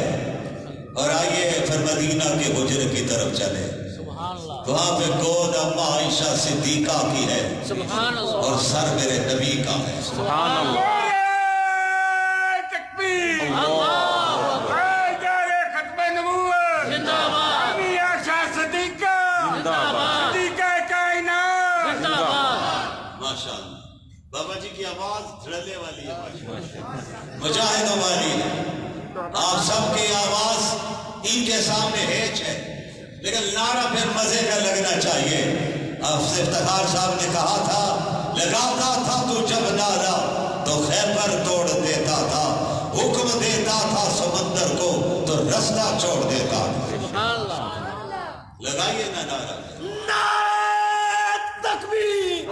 [SPEAKER 1] اور آئیے پھر مدینہ کے حجرے کی طرف چلے،
[SPEAKER 4] سبحان اللہ،
[SPEAKER 1] وہاں پہ گود اما عائشہ صدیقہ کی ہے،
[SPEAKER 4] سبحان اللہ،
[SPEAKER 1] اور سر میرے نبی کا ہے۔
[SPEAKER 2] سبحان اللہ،
[SPEAKER 3] نعرہ تکبیر، تاجدار ختم نبوت،
[SPEAKER 4] زندہ باد،
[SPEAKER 3] امی عائشہ صدیقہ،
[SPEAKER 2] زندہ باد،
[SPEAKER 3] صدیقہ کائنات،
[SPEAKER 4] زندہ باد،
[SPEAKER 1] ماشاءاللہ، بابا جی کی آواز دھڑلے والی ہے، مجاہدوں والی ہے، آپ سب کی آواز ان کے سامنے ہیچ ہے، لیکن نعرہ پھر مزے کا لگنا چاہیے۔ حافظ افتخار صاحب نے کہا تھا، لگاتا تھا تو جب نعرہ تو خیبر توڑ دیتا تھا، حکم دیتا تھا سمندر کو تو رستہ چھوڑ دیتا تھا.
[SPEAKER 4] سبحان اللہ.
[SPEAKER 1] لگائیے نا نعرہ.
[SPEAKER 4] نعرہ تکبیر.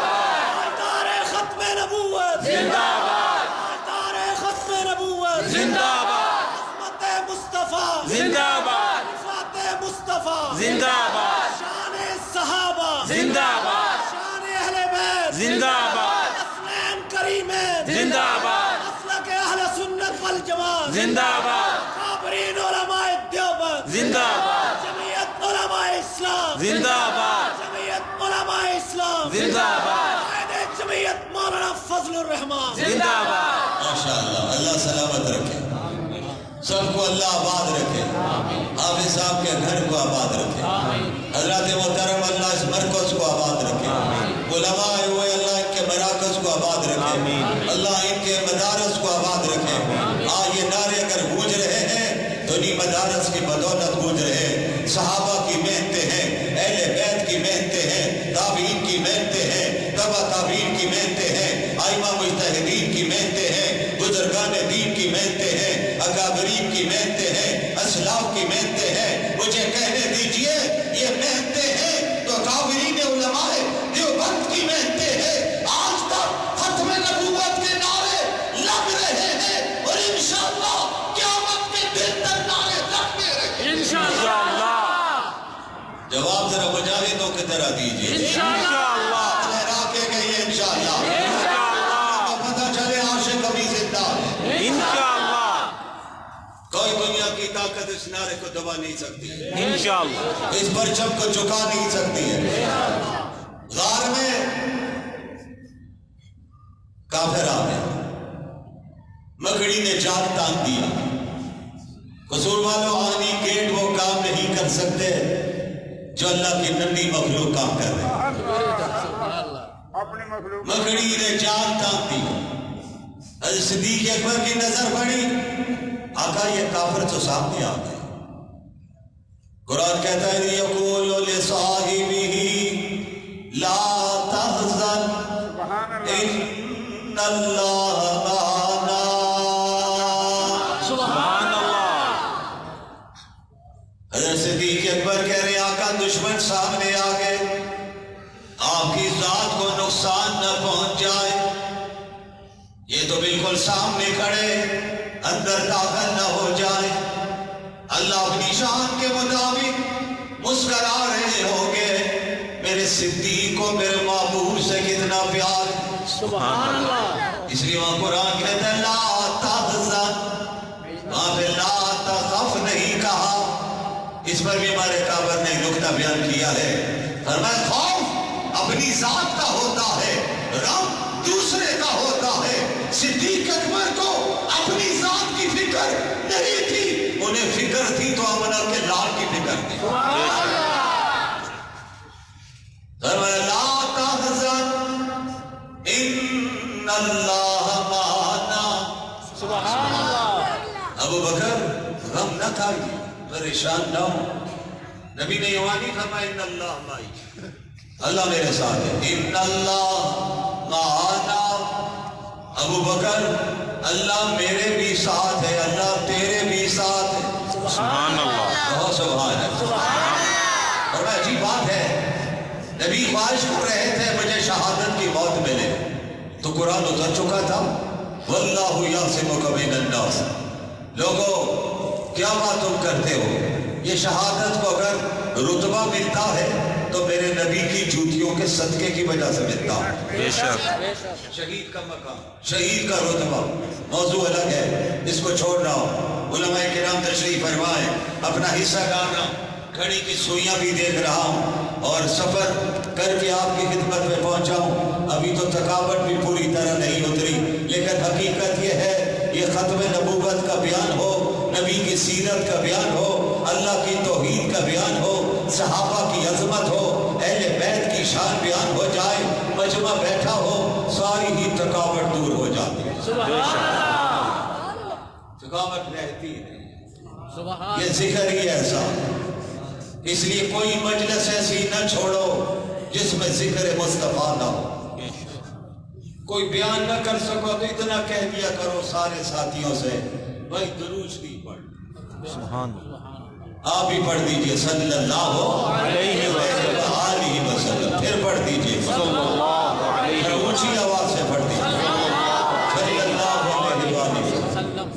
[SPEAKER 4] تاجدار ختم نبوت زندہ باد. تاجدار ختم نبوت زندہ باد. عظمت مصطفیٰ زندہ باد. رفعت مصطفیٰ زندہ باد. شان صحابہ زندہ باد. شان اہل بیت زندہ باد. حسنین کریمین زندہ باد. مسلک اہل سنت والجماعت زندہ باد. کابرین علماء دیوبند زندہ باد. جمعیت علماء اسلام زندہ باد. جمعیت علماء اسلام زندہ باد. قائد جمعیت مولانا فضل الرحمان زندہ باد.
[SPEAKER 1] ماشاءاللہ. اللہ سلامت رکھے سب کو. اللہ آباد رکھے. حافظ صاحب کے گھر کو آباد رکھے. حضرات محترم اللہ اس مرکز کو آباد رکھے. علماء ہوئے اللہ ان کے مراکز کو آباد رکھے. اللہ ان کے مدارس کو آباد رکھے. یہ نعرے اگر گونج رہے ہیں تو انہیں مدارس کی بدولت گونج رہے ہیں. صحابہ کی محنتیں ہیں, اہل بیت کی محنتیں ہیں, تابعین کی محنتیں ہیں, تبع تابعین کی محنتیں ہیں, ائمہ مجتہدین کی محنتیں ہیں, بزرگان دین کی محنتیں ہیں, اکابرین کی محنتیں ہیں, اسلاف کی محنتیں ہیں. مجھے کہنے دیجئے یہ محنتیں ہیں تو اکابرین علماء دیوبند کی محنتیں ہیں. آج تک ختم نبوت کے نعرے لگ رہے ہیں اور انشاءاللہ قیامت کے دن تک نعرے لگتے رہیں.
[SPEAKER 4] انشاءاللہ.
[SPEAKER 1] جواب ذرا مجاہدوں کی طرح دیجئے.
[SPEAKER 4] انشاءاللہ.
[SPEAKER 1] لہرا کے کہیے انشاءاللہ. پتہ چلے عاشق ابھی زندہ ہے.
[SPEAKER 2] انشاءاللہ.
[SPEAKER 1] کوئی دنیا کی طاقت اس نعرے کو دبا نہیں سکتی ہے.
[SPEAKER 2] انشاءاللہ.
[SPEAKER 1] اس پرچم کو جھکا نہیں سکتی ہے. غار میں کافر آ گئے. مکڑی نے جال تان دیا. قصور والوں آنی گیٹ وہ کام نہیں کر سکتے جو اللہ کی ننھی مخلوق کام کر رہے ہیں.
[SPEAKER 3] اپنے مخلوق
[SPEAKER 1] مکڑی نے جال تان دی. حضرت صدیق اکبر کی نظر پڑی. آقا یہ کافر تو سامنے آ گئے. قرآن کہتا ہے یقول لصاحبہ لا تحزن ان اللہ معنا.
[SPEAKER 4] سبحان اللہ.
[SPEAKER 1] حضرت صدیق اکبر کہہ رہے ہیں آقا دشمن سامنے آ گئے, آپ کی ذات کو نقصان نہ پہنچ جائے. یہ تو بالکل سامنے کھڑے, اندر داخل نہ ہو جائے. اللہ اپنی شان کے مطابق مسکرا رہے ہوں گے. میرے صدیق کو میرے محبوب سے کتنا پیار.
[SPEAKER 4] سبحان اللہ.
[SPEAKER 1] اس لیے وہاں قرآن کہتا ہے لا تحزن, وہاں پہ لا تخف نہیں کہا. اس پر بھی ہمارے کعبر نے نکتہ بیان کیا ہے. فرمایا خوف اپنی ذات کا ہوتا ہے, غم دوسرے کا ہوتا ہے. صدیق اکبر کو اپنی ذات کی فکر نہیں تھی, انہیں فکر تھی تو آمنہ کے لال کی فکر تھی. فرمایا لا تحزن ان اللہ معنا.
[SPEAKER 4] سبحان اللہ.
[SPEAKER 1] ابو بکر غم نہ کھائیے, پریشان نہ ہو. نبی نے یہ نہیں فرمایا ان اللہ معی, اللہ میرے ساتھ ہے. ان اللہ معنا. ابو بکر اللہ میرے بھی ساتھ ہے, اللہ تیرے بھی ساتھ ہے.
[SPEAKER 2] سبحان اللہ.
[SPEAKER 1] بہت سبحان ہے. اور عجیب بات ہے, نبی خواہش کر رہے تھے مجھے شہادت کی موت ملے, تو قرآن اتر چکا تھا واللہ یعصمک من الناس. لوگوں کیا بات تم کرتے ہو, یہ شہادت کو اگر رتبہ ملتا ہے تو میرے نبی کی جوتیوں کے صدقے کی وجہ سے ملتا ہے.
[SPEAKER 2] بے شک.
[SPEAKER 1] شہید کا مقام, شہید کا رتبہ موضوع الگ ہے, اس کو چھوڑ رہا ہوں. علماء کرام تشریف فرمائیں, اپنا حصہ ڈالنا. گھڑی کی سوئیاں بھی دیکھ رہا ہوں اور سفر کر کے آپ کی خدمت میں پہنچا ہوں. ابھی تو تھکاوٹ بھی پوری طرح نہیں اتری, لیکن حقیقت یہ ہے یہ ختم نبوت کا بیان ہو, نبی کی سیرت کا بیان ہو, اللہ کی توحید کا بیان ہو, صحابہ کی عظمت ہو, اہل بیت کی شان بیان ہو جائے, مجمع بیٹھا ہو, ساری ہی تھکاوٹ دور ہو جاتی ہے. تھکاوٹ رہتی نہیں. یہ ذکر ہی ایسا, اس لیے کوئی مجلس ایسی نہ چھوڑو جس میں ذکر مصطفیٰ نہ ہو. کوئی بیان نہ کر سکو تو اتنا کہہ دیا کرو سارے ساتھیوں سے، بھائی درود شریف پڑھ،
[SPEAKER 2] سبحان
[SPEAKER 1] آپ بھی پڑھ دیجئے صلی اللہ
[SPEAKER 2] علیہ
[SPEAKER 1] وسلم، پھر پڑھ دیجئے
[SPEAKER 2] صلی اللہ علیہ
[SPEAKER 1] پھر اونچی آواز سے پڑھ دیجئے صلی اللہ علیہ وسلم۔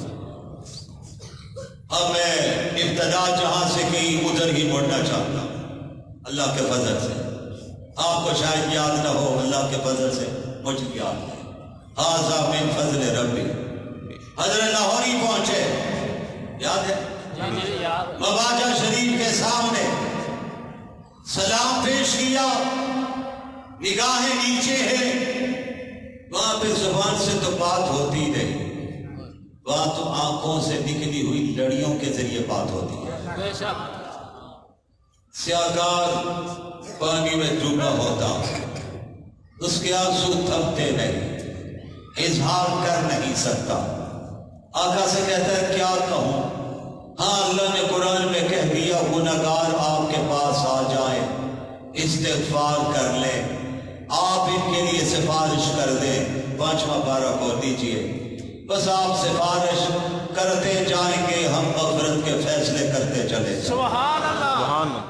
[SPEAKER 1] اب میں ابتدا جہاں سے کی ادھر ہی مڑنا چاہتا ہوں اللہ کے فضل سے، آپ کو شاید یاد نہ ہو، اللہ کے فضل سے مجھے یاد ہے۔ ھذا من فضل ربی، حضرت لاہوری پہنچے، یاد ہے مواجہ شریف کے سامنے سلام پیش کیا، نگاہیں نیچے ہیں، وہاں پہ زبان سے تو بات ہوتی نہیں، وہاں تو آنکھوں سے نکلی ہوئی لڑیوں کے ذریعے بات ہوتی ہے۔ سیاہکار پانی میں ڈوبا ہوتا، اس کے آنسو تھمتے نہیں، اظہار کر نہیں سکتا، آقا سے کہتا ہے کیا کہوں؟ ہاں اللہ نے قرآن میں کہہ دیا گنہگار آپ کے پاس آ جائیں، استغفار کر لیں، آپ ان کے لیے سفارش کر دیں۔ 5واں پارہ کو دیجئے، بس آپ سفارش کرتے جائیں گے، ہم مغفرت کے فیصلے کرتے چلے جائیں۔
[SPEAKER 4] سبحان اللہ،
[SPEAKER 2] سبحان اللہ۔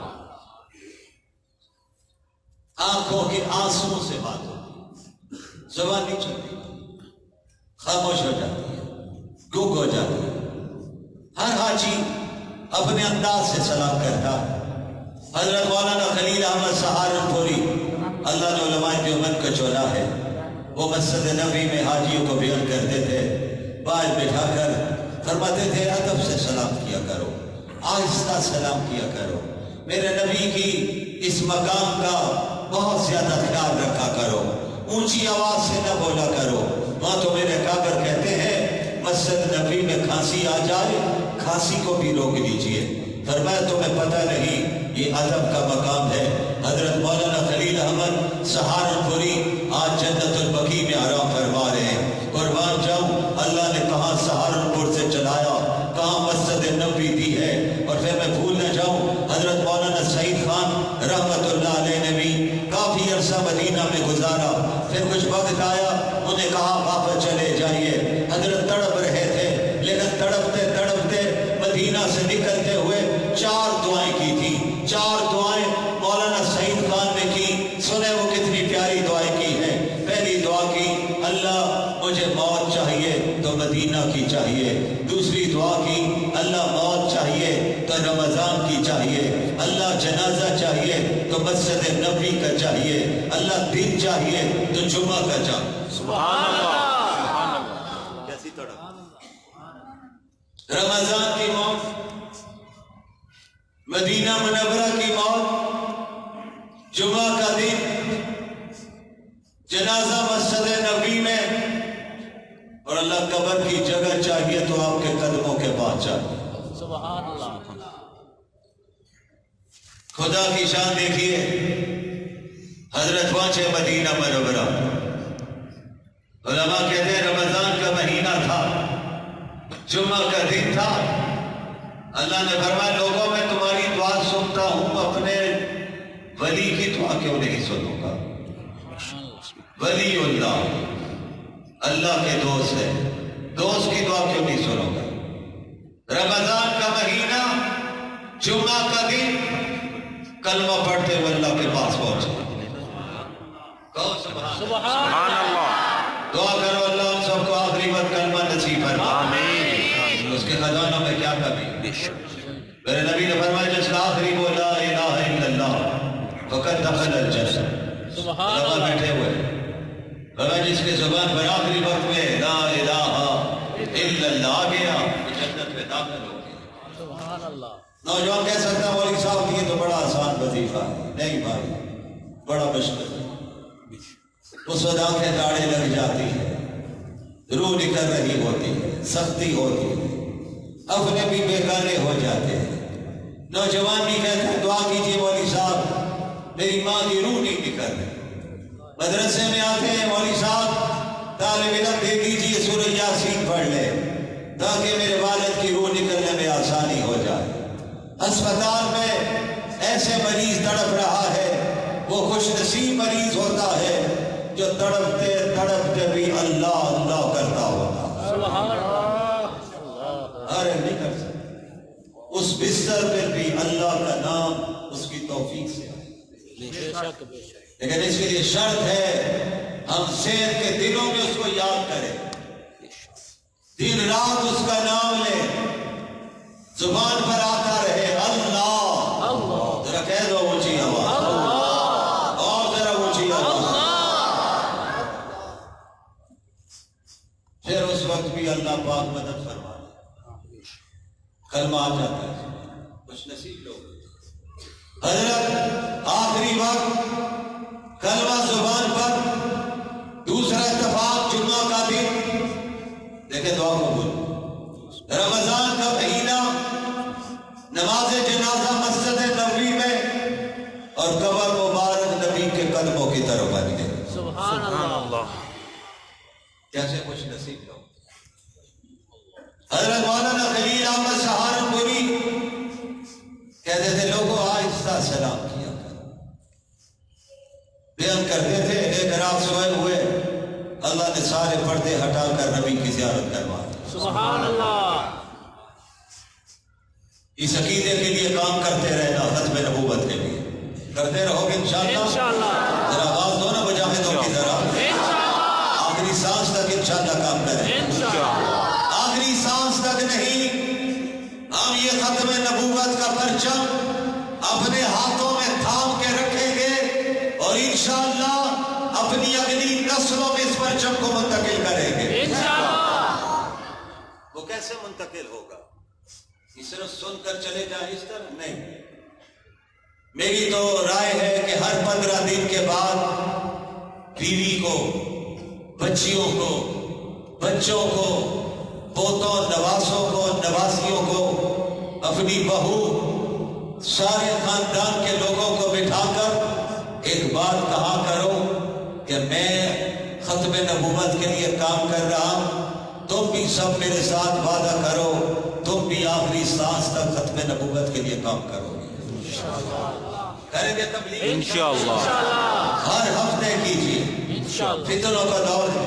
[SPEAKER 1] آنکھوں کے آنسوں سے بات ہوتی، زبان نہیں چلتی، خاموش ہو جاتی ہے، گنگ ہو جاتی ہے۔ ہر حاجی اپنے انداز سے سلام کرتا ہے۔ حضرت مولانا خلیل احمد سہارنپوری، اللہ نے علماء دیوبند کا چولا ہے، وہ مسجد نبوی میں حاجیوں کو بیان کرتے تھے، باج بٹھا کر فرماتے تھے ادب سے سلام کیا کرو، آہستہ سلام کیا کرو، میرے نبی کی اس مقام کا بہت زیادہ خیال رکھا کرو، اونچی آواز سے نہ بولا کرو۔ وہاں تو میرے کاغر کہتے ہیں مسجد نبی میں کھانسی آ جائے، کھانسی کو بھی روک دیجئے۔ فرمایا تمہیں پتہ نہیں یہ ادب کا مقام ہے۔ حضرت مولانا خلیل احمد سہارنپوری آج جنت البقیع میں آرام فرما رہے ہیں۔ قربان جاؤں اللہ نے کہاں سہارنپور سے چلایا، کہاں مسجد نبوی دی ہے۔ اور پھر میں بھول نہ جاؤں حضرت مولانا سعید خان رحمت اللہ علیہ نے بھی کافی عرصہ مدینہ میں گزارا، پھر کچھ وقت آیا انہیں کہا واپس چلے جائیے۔ حضرت تڑپ رہے تھے، لیکن تڑپتے تڑپتے مدینہ سے نکلتے ہوئے 4 دعائیں کی تھی، 4 دعائیں مولانا سعید خان نے کی۔ سنیں وہ کتنی پیاری دعائیں کی ہیں۔ پہلی دعا کی اللہ مجھے موت چاہیے تو مدینہ کی چاہیے، دوسری دعا کی اللہ موت چاہیے تو رمضان کی چاہیے، اللہ جنازہ چاہیے تو مسجد نبوی کا چاہیے، اللہ دن چاہیے تو جمعہ کا چاہیے۔
[SPEAKER 2] سبحان اللہ۔
[SPEAKER 1] کیسی تڑپ، رمضان کی موت، مدینہ منورہ کی موت، جمعہ کا دن، جنازہ مسجد نبوی میں، اور اللہ قبر کی جگہ چاہیے تو آپ کے قدموں کے پاس چاہیے۔
[SPEAKER 4] سبحان اللہ۔
[SPEAKER 1] خدا کی شان دیکھیے، حضرت پہنچے مدینہ منورہ، علماء کہتے ہیں رمضان کا مہینہ تھا، جمعہ کا دن تھا۔ اللہ نے فرمایا لوگوں میں تمہاری دعا سنتا ہوں، اپنے ولی کی دعا کیوں نہیں سنوں گا؟ ولی اللہ، اللہ کے دوست ہے، دوست کی دعا کیوں نہیں سنوں گا؟ رمضان کا مہینہ، جمعہ کا دن، کلمہ پڑھتے ہوئے اللہ کے پاس پہنچے۔ کہو
[SPEAKER 2] سبحان اللہ۔
[SPEAKER 1] دعا کرو اللہ ہم سب کو آخری وقت کلمہ نصیب فرما،
[SPEAKER 2] آمین۔
[SPEAKER 1] اس کے خزانوں میں کیا کمی؟ میرے نبی نے فرمایا جس کا آخری وہ لا الہ الا اللہ فقد دخل الجنہ۔ علماء بیٹھے ہوئے، فرمایا جس کے زبان پر آخری وقت میں لا الہ الا اللہ آ گیا جنت میں داخل ہو گیا۔
[SPEAKER 4] سبحان اللہ۔
[SPEAKER 1] نوجوان کہہ سکتا ہے مولوی صاحب یہ تو بڑا آسان وظیفہ ہے، نہیں بھائی بڑا مشکل ہے۔ اس وقت آنکھیں داڑھی لگ جاتی ہے، روح نکل رہی ہوتی ہے، سختی ہوتی ہے، اپنے بھی بیگانے ہو جاتے ہیں۔ نوجوان بھی کہتے ہیں دعا کیجیے مولوی صاحب میری ماں کی روح نہیں نکل رہی۔ مدرسے میں آتے ہیں مولوی صاحب طالب علم دے دیجیے سورہ یاسین پڑھ لے تاکہ میرے والد کی روح نکلنے میں آسانی ہو جائے۔ اسپتال میں ایسے مریض تڑپ رہا ہے، وہ خوش نصیب مریض ہوتا ہے جو تڑپتے تڑپتے بھی اللہ اللہ کرتا ہوتا. ارے نہیں کر سکتے. اس بستر پہ بھی اللہ کا نام اس کی توفیق سے آئے. لیکن اس کے لیے شرط ہے ہم صحت کے دنوں میں اس کو یاد کریں, دن رات اس کا نام لیں, زبان پر آتا رہے اللہ. ذرا کہہ دو اونچی آواز, اور ذرا اونچی آواز. پھر اس وقت بھی اللہ پاک مدد فرما دے, کلمہ آ جاتا ہے. کچھ نصیب لوگ حضرت آخری وقت کلمہ زبان پر, دوسرا اتفاق جمعہ کا دن. دیکھیں دعا قبول, رمضان کا مہینہ, نماز جنازہ مسجد نبوی میں, اور قبر مبارک نبی کے قدموں کی طرف بن گئے.
[SPEAKER 2] سبحان اللہ.
[SPEAKER 1] کیسے خوش نصیب لوگ. حضرت مولانا خلیل احمد سہارنپوری کہتے تھے لوگوں آہستہ سلام کیا کرو. بیان کرتے تھے ایک رات سوئے ہوئے اللہ نے سارے پردے ہٹا کر نبی کی زیارت کروا دی.
[SPEAKER 2] سبحان اللہ.
[SPEAKER 1] اس عقیدے کے لیے کام کرتے رہنا, ختم نبوت کے لیے کرتے رہو گے انشاءاللہ. ذرا آواز دو نا مجاہدوں کی ذرا, آخری سانس تک انشاءاللہ کام کریں. آخری سانس تک نہیں, ہم یہ ختم نبوت کا پرچم اپنے ہاتھوں میں تھام کے رکھیں گے, اور انشاءاللہ اپنی اگلی نسلوں میں اس پرچم کو منتقل کریں گے. وہ کیسے منتقل ہوگا؟ صرف سن کر چلے جائیں اس طرح نہیں. میری تو رائے ہے کہ ہر 15 دن کے بعد بیوی کو, بچیوں کو, بچوں کو, پوتوں نواسوں کو, نواسیوں کو, اپنی بہو, سارے خاندان کے لوگوں کو بٹھا کر ایک بات کہا کرو کہ میں ختم نبوت کے لیے کام کر رہا ہوں, تم بھی سب میرے ساتھ وعدہ کرو تم بھی آخری سانس تک ختم نبوت کے لیے کام کرو گے. کریں گے تبلیغ
[SPEAKER 2] انشاءاللہ.
[SPEAKER 1] ہر ہفتے کیجیے. فتنوں کا دور ہے,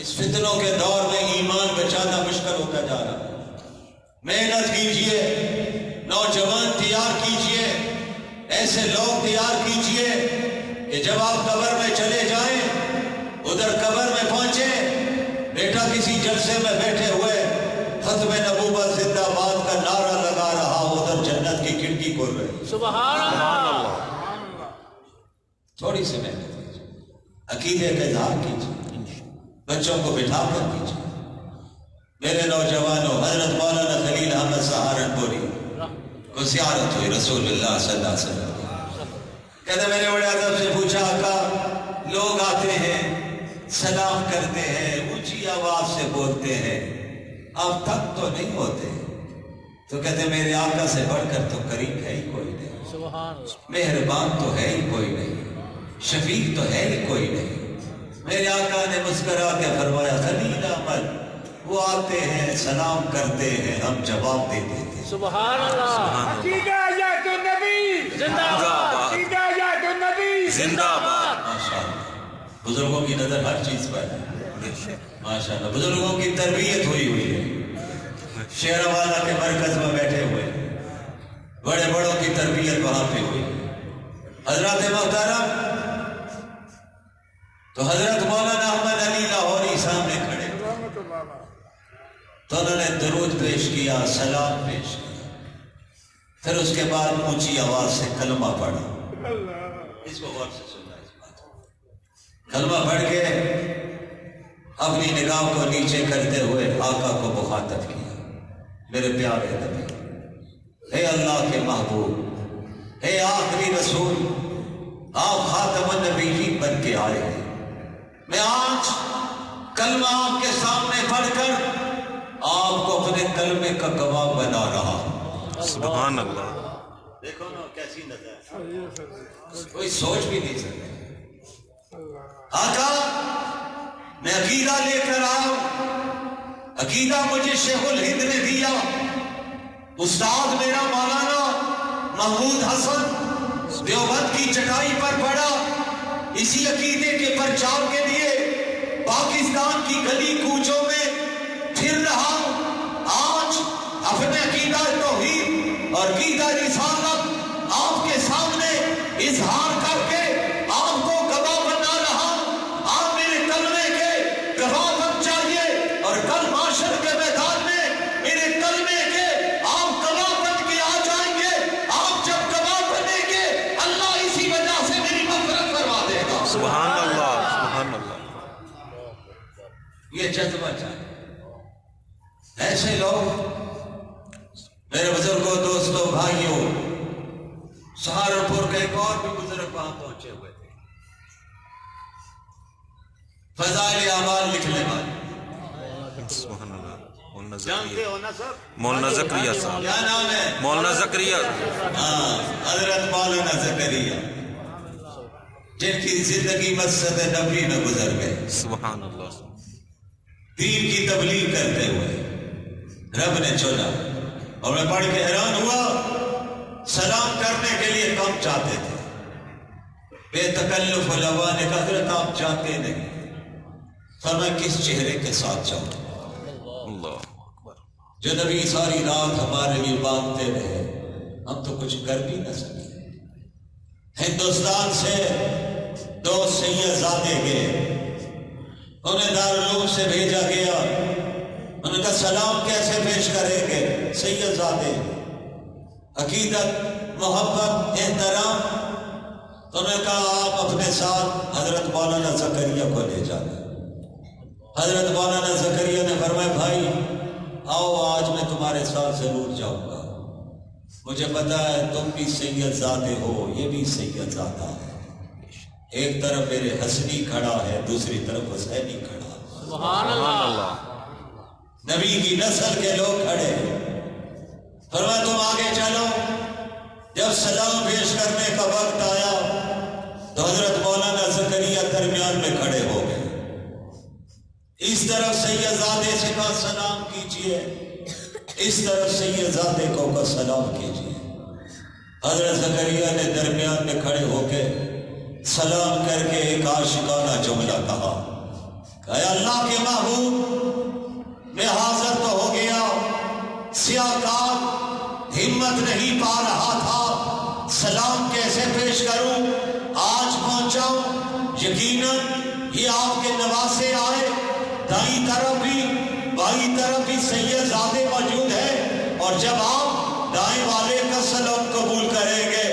[SPEAKER 1] اس فتنوں کے دور میں ایمان بچانا مشکل ہوتا جا رہا ہے. محنت کیجیے, نوجوان تیار کیجیے, ایسے لوگ تیار کیجیے کہ جب آپ قبر میں چلے جائیں, ادھر قبر میں پہنچے, بیٹا کسی جلسے میں بیٹھے ہوئے ختم نبوت زندہ باد کا نعرہ لگا رہا, ادھر جنت کی کھڑکی کھول رہی.
[SPEAKER 2] سبحان اللہ.
[SPEAKER 1] تھوڑی سی محنت کیجیے, عقیدے کا اظہار کیجیے, بچوں کو بٹھا کر کیجیے. میرے نوجوانوں, حضرت مولانا خلیل احمد سہارنپوری کو زیارت ہوئی رسول اللہ صلی اللہ علیہ وسلم. کہتے میں نے بڑے ادب سے پوچھا آقا لوگ آتے ہیں, سلام کرتے ہیں, اونچی آواز سے بولتے ہیں, آپ تک تو نہیں ہوتے؟ تو کہتے میرے آقا سے بڑھ کر تو کریم ہے ہی کوئی نہیں, مہربان تو ہے ہی کوئی نہیں, شفیق تو ہے ہی کوئی نہیں. میرے آقا نے مسکرا کے فرمایا خلیل احمد وہ آتے ہیں, سلام کرتے ہیں, ہم جواب دے دیتے ہیں.
[SPEAKER 2] سبحان اللہ.
[SPEAKER 3] عقیدہ حضرت النبی
[SPEAKER 2] زندہ باد.
[SPEAKER 3] عقیدہ حضرت النبی
[SPEAKER 2] زندہ باد.
[SPEAKER 1] ماشاءاللہ, بزرگوں کی نظر ہر چیز پر ہے. ماشاءاللہ بزرگوں کی تربیت ہوئی ہے. شیروالا کے مرکز میں بیٹھے ہوئے, بڑے بڑوں کی تربیت وہاں پہ ہوئی. حضرات محترم, تو حضرت مولانا احمد علی لاہوری سامنے کھڑے, تو انہوں نے درود پیش کیا, سلام پیش کیا, پھر اس کے بعد اونچی آواز سے کلمہ پڑھا. اس کو غور سے سننا, اس بات کلمہ پڑھ کے اپنی نگاہ کو نیچے کرتے ہوئے آقا کو مخاطب کیا. میرے پیارے نبی, اے اللہ کے محبوب, اے آخری رسول, آپ خاتم النبیین بن کے آئے ہیں. میں آج کلمہ آپ کے سامنے پڑھ کر آپ کو اپنے کلمے کا گواہ بنا رہا ہوں.
[SPEAKER 2] سبحان اللہ.
[SPEAKER 1] دیکھو نا کیسی نظر, کوئی سوچ بھی نہیں سکتا. آقا میں عقیدہ لے کر آیا ہوں, عقیدہ مجھے شیخ الہند نے دیا, استاد میرا مولانا محمود حسن دیوبند کی چٹائی پر پڑا, اسی عقیدے کے پرچار کے لیے پاکستان کی گلی کوچوں میں پھر رہا ہوں۔ آج اپنے عقیدہ توحید اور عقیدہ رسالت آپ کے سامنے اظہار کر کے آپ کو گواہ بنا رہا ہوں۔ آپ میرے کلمے کے گواہ بن چاہیے اور کل معاشر کے میدان میں میرے کلمے کے آپ گواہ بن کے آ جائیں گے۔ آپ جب گواہ بنیں گے اللہ اسی وجہ سے میری مغفرت فرما دے گا۔
[SPEAKER 2] سبحان اللہ، سبحان اللہ۔
[SPEAKER 1] یہ جذبہ چاہیے۔ ایسے لوگ میرے بزرگوں، دوستوں، بھائیوں، سہارنپور کے ایک اور بھی بزرگ وہاں پہنچے ہوئے تھے، فضائل اعمال لکھنے والے،
[SPEAKER 2] سبحان اللہ۔ مولانا
[SPEAKER 3] جانتے ہو
[SPEAKER 2] زکریا،
[SPEAKER 3] نا سر؟
[SPEAKER 2] مولانا زکریا صاحب،
[SPEAKER 1] کیا نام ہے؟
[SPEAKER 2] مولانا زکریا،
[SPEAKER 1] ہاں، حضرت مولانا زکریا، جن کی زندگی مسجد نبوی میں گزر گئے
[SPEAKER 2] سبحان اللہ۔
[SPEAKER 1] دین کی تبلیغ کرتے ہوئے رب نے چنا، اور میں پڑھ کے حیران ہوا۔ سلام کرنے کے لیے کم چاہتے تھے، بے تکلف علماء نے کہا حضرت آپ چاہتے نہیں، فرمایا کس چہرے کے ساتھ جاؤں؟
[SPEAKER 2] اللہ اکبر۔
[SPEAKER 1] جو نبی ساری رات ہمارے لیے باندھتے رہے، ہم تو کچھ کر بھی نہ سکے۔ ہندوستان سے 2 سیدزادے گئے، انہیں دارالعلوم سے بھیجا گیا، انہوں نے کہا سلام کیسے پیش کریں گے؟ سیدزادے، عقیدت، محبت، احترام۔ انہوں نے کہا آپ اپنے ساتھ حضرت مولانا زکریا کو لے جانا۔ حضرت مولانا زکریا نے فرمایا بھائی آؤ آج میں تمہارے ساتھ ضرور جاؤں گا، مجھے پتا ہے تم بھی سیدزادے ہو، یہ بھی سیدزادہ ہے، ایک طرف میرے حسنی کھڑا ہے، دوسری طرف حسینی کھڑا ہے،
[SPEAKER 2] سبحان اللہ۔
[SPEAKER 1] نبی کی نسل کے لوگ کھڑے ہیں۔ فرمایا تم آگے چلو۔ جب سلام پیش کرنے کا وقت آیا تو حضرت مولانا زکریا درمیان میں کھڑے ہو گئے، اس طرف سیدزادے سے کہا سلام کیجئے، اس طرف سیدزادے کو سلام کیجئے۔ حضرت زکریا نے درمیان میں کھڑے ہو کے سلام کر کے ایک عاشقانہ جملہ کہا، اے اللہ کے محبوب میں حاضر تو ہو گیا، سیاہ کار ہمت نہیں پا رہا تھا سلام کیسے پیش کروں، آج پہنچا ہوں، یقیناً یہ آپ کے نواسے آئے، دائیں طرف بھی بائیں طرف بھی سیدزادے موجود ہیں، اور جب آپ دائیں والے کا سلام قبول کریں گے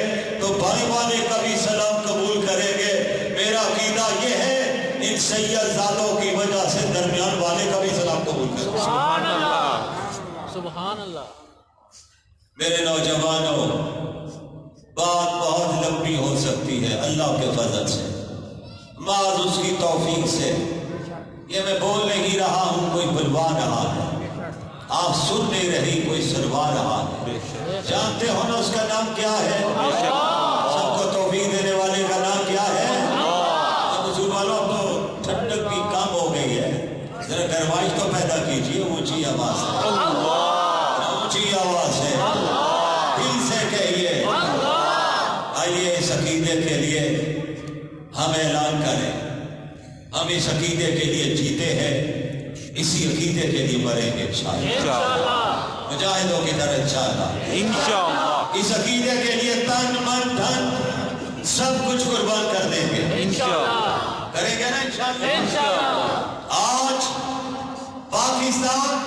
[SPEAKER 1] تو بائیں والے کا بھی سلام قبول کریں گے۔ میرا عقیدہ یہ ہے ان سیدزادوں کی وجہ سے درمیان والے کا بھی سلام قبول کریں گے۔
[SPEAKER 2] سبحان اللہ،
[SPEAKER 5] سبحان اللہ۔
[SPEAKER 1] میرے نوجوانوں، بات بہت لمبی ہو سکتی ہے، اللہ کے فضل سے، بعض اس کی توفیق سے یہ میں بول نہیں رہا ہوں، کوئی بلوا رہا ہے، آپ سن نہیں رہی، کوئی سنوا رہا ہے۔ جانتے ہو نا اس کا نام کیا ہے؟ سب کو توفیق دینے والے کا نام کیا ہے؟ اب حضور والوں تو ٹھنڈک بھی کم ہو گئی ہے، ذرا گرمائش تو پیدا کیجیے، اونچی آواز ہے، اونچی آواز ہے، دل سے کہیے۔ آئیے اس عقیدے کے لیے ہم اعلان کریں، ہم اس عقیدے کے لیے جیتے ہیں، اسی عقیدے کے لیے مریں گے انشاءاللہ، مجاہدوں کی طرح انشاءاللہ،
[SPEAKER 2] انشاءاللہ،
[SPEAKER 1] اس عقیدے کے لیے تن من دھن سب کچھ قربان کر دیں گے،
[SPEAKER 2] انشاءاللہ،
[SPEAKER 1] کریں گے نا انشاءاللہ۔ آج پاکستان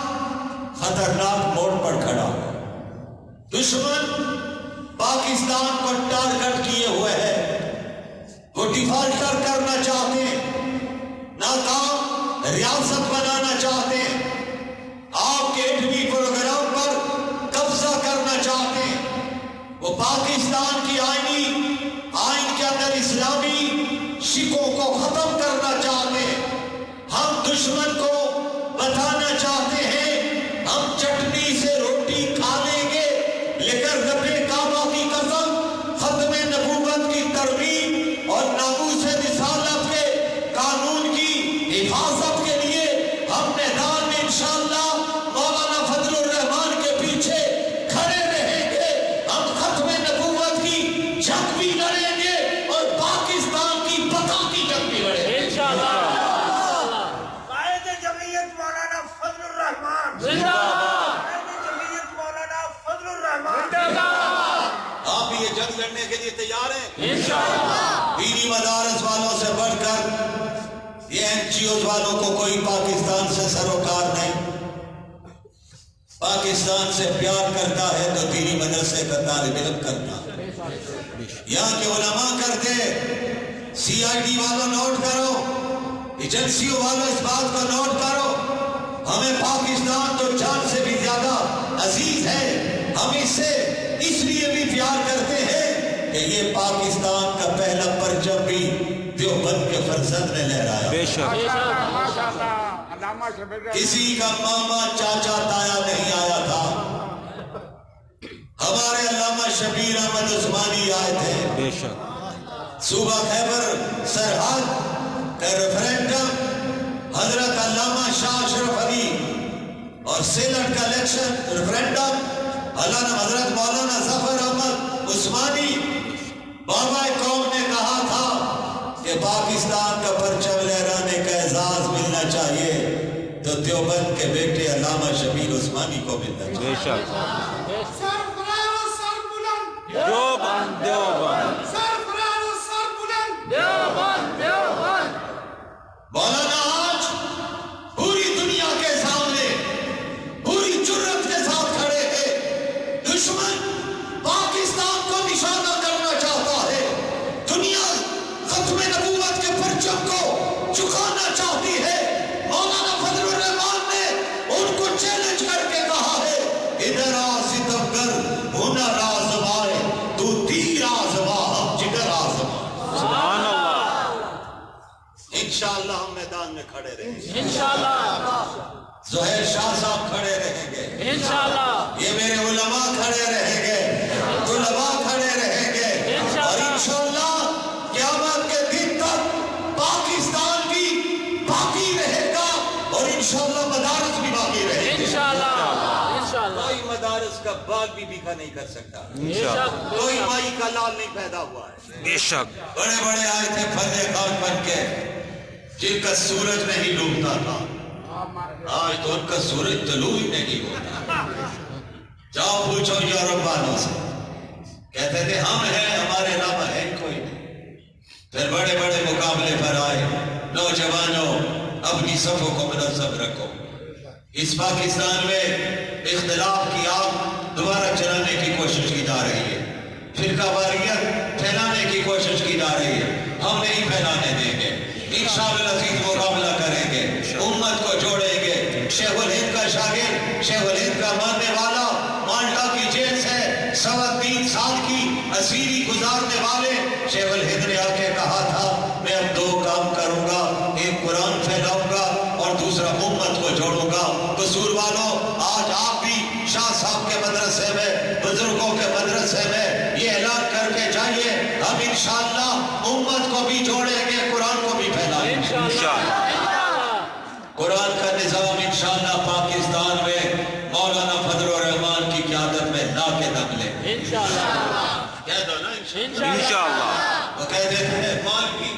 [SPEAKER 1] خطرناک موڑ پر کھڑا ہے، دشمن پاکستان کو ٹارگٹ کیے ہوئے ہے، وہ ڈیفالٹر کرنا چاہتے ہیں، ناکام ریاست بنانا چاہتے ہیں، آپ کے ایٹمی پروگرام پر قبضہ کرنا چاہتے ہیں، وہ پاکستان کی آئین کے اندر اسلامی شکوں کو ختم کرنا چاہتے ہیں۔ ہم دشمن کو بتانا چاہتے ہیں ہم چٹنی سے روٹی کھا لیں گے، لیکن رب کعبہ کی قسم ختم نبوت کی ترغیب اور ناموس رسالت کے قانون کی حفاظت کے لیے ہم میدان میں
[SPEAKER 2] زندہ باد
[SPEAKER 4] جمعیت مولانا فضل الرحمان
[SPEAKER 2] زندہ باد
[SPEAKER 1] آپ بھی یہ جنگ لڑنے کے لیے تیار ہیں؟
[SPEAKER 2] انشاءاللہ
[SPEAKER 1] دینی مدارس والوں سے بڑھ کر یہ NGOs والوں کو کوئی پاکستان سے سروکار نہیں. پاکستان سے پیار کرتا ہے تو دینی مدرسے کا طالب علم کرتا. یہاں کے علماء کرتے. CID والوں نوٹ کرو, ایجنسیوں والوں اس بات کو نوٹ کرو, ہمیں پاکستان تو جان سے بھی زیادہ عزیز ہے. ہم اس سے اس لیے بھی پیار کرتے ہیں کہ یہ پاکستان کا پہلا پرچم بھی دیوبند کے فرزند نے لہرایا.
[SPEAKER 2] بے شک
[SPEAKER 3] ماشاءاللہ علامہ شبیر
[SPEAKER 1] کسی کا ماما چاچا تایا نہیں آیا تھا. ہمارے علامہ شبیر احمد عثمانی آئے تھے.
[SPEAKER 2] بے شک
[SPEAKER 1] صوبہ خیبر سرحد کا ریفرینڈم حضرت علامہ شاہ اشرف علی اور سیلٹ کا الیکشن ریفرینڈم علامہ حضرت مولانا ظفر احمد عثمانی بابا قوم نے کہا تھا کہ پاکستان کا پرچم لہرانے کا اعزاز ملنا چاہیے تو دیوبند کے بیٹے علامہ شبیر عثمانی کو ملنا چاہیے.
[SPEAKER 2] بے شک
[SPEAKER 4] سرفراز سر بلند
[SPEAKER 2] دیوبند دیوبند
[SPEAKER 4] سرفراز سر بلند
[SPEAKER 2] دیوبند دیوبند
[SPEAKER 1] مولانا آج پوری دنیا کے سامنے پوری جرت کے ساتھ کھڑے ہیں. دشمن پاکستان کو نشانہ کرنا چاہتا ہے. دنیا ختم نبوت کے پرچم کو چکانا چاہتی ہے. مولانا فضل الرحمان نے ان کو چیلنج کر کے کہا ہے ادھر آ ستمگر ہنر آزمائے تو تیر آزما ہم جگر آزما.
[SPEAKER 2] سبحان اللہ
[SPEAKER 1] انشاءاللہ ہم میدان میں کھڑے رہیں گے.
[SPEAKER 2] انشاءاللہ
[SPEAKER 1] زہیر شاہ صاحب کھڑے رہیں گے.
[SPEAKER 2] انشاءاللہ
[SPEAKER 1] یہ میرے علماء کھڑے رہیں گے. طلباء کھڑے رہیں گے. اور انشاءاللہ قیامت کے دن تک پاکستان بھی باقی رہے گا اور انشاءاللہ مدارس بھی باقی رہے گے.
[SPEAKER 2] انشاءاللہ
[SPEAKER 1] کوئی مدارس کا باغ بھی بھیکا نہیں کر سکتا.
[SPEAKER 2] انشاءاللہ
[SPEAKER 1] کوئی مائی کا لال نہیں پیدا ہوا ہے.
[SPEAKER 2] بے شک
[SPEAKER 1] بڑے بڑے آئے تھے فضل خان بن کے جن کا سورج نہیں ڈوبتا تھا. آج تو ان کا سورج طلوع ہی نہیں ہوتا. جاؤ پوچھو یورپ والوں سے, کہتے تھے ہم ہیں ہمارے علاوہ ہے کوئی نہیں. پھر بڑے بڑے مقابلے پر آئے. نوجوانوں اپنی صفوں کو منظم رکھو. اس پاکستان میں اختلاف کی آگ دوبارہ چلانے کی کوشش کی جا رہی ہے. فرقہ واریت پھیلانے کی کوشش کی جا رہی ہے. ہم نہیں پھیلانے دیں گے. انشاءاللہ العزیز مقابلہ کریں گے. امت کو جوڑیں گے. شیخ الہند کا شاگرد, شیخ الہند کا ماننے والا, مالٹا کی جیل سے 3.25 سال کی اسیری گزارنے والے شیخ الہند نے آ کے کہا تھا میں اب 2 کام کروں گا, ایک قرآن پھیلاؤں گا اور دوسرا امت کو جوڑوں گا. قصور والوں آج آپ بھی شاہ صاحب کے مدرسے میں, بزرگوں کے مدرسے میں یہ اعلان کر کے جائیے ہم انشاءاللہ امت کو بھی جوڑیں گے, قرآن کو بھی پھیلائیں گے.
[SPEAKER 2] انشاءاللہ
[SPEAKER 1] قرآن کا نظام انشاءاللہ پاکستان میں مولانا فضل الرحمان کی قیادت میں لا کے دم لے.
[SPEAKER 2] انشاءاللہ
[SPEAKER 1] کہہ دو نا انشاءاللہ.
[SPEAKER 2] انشاءاللہ
[SPEAKER 1] وہ کہہ دیتے ہیں مولوی,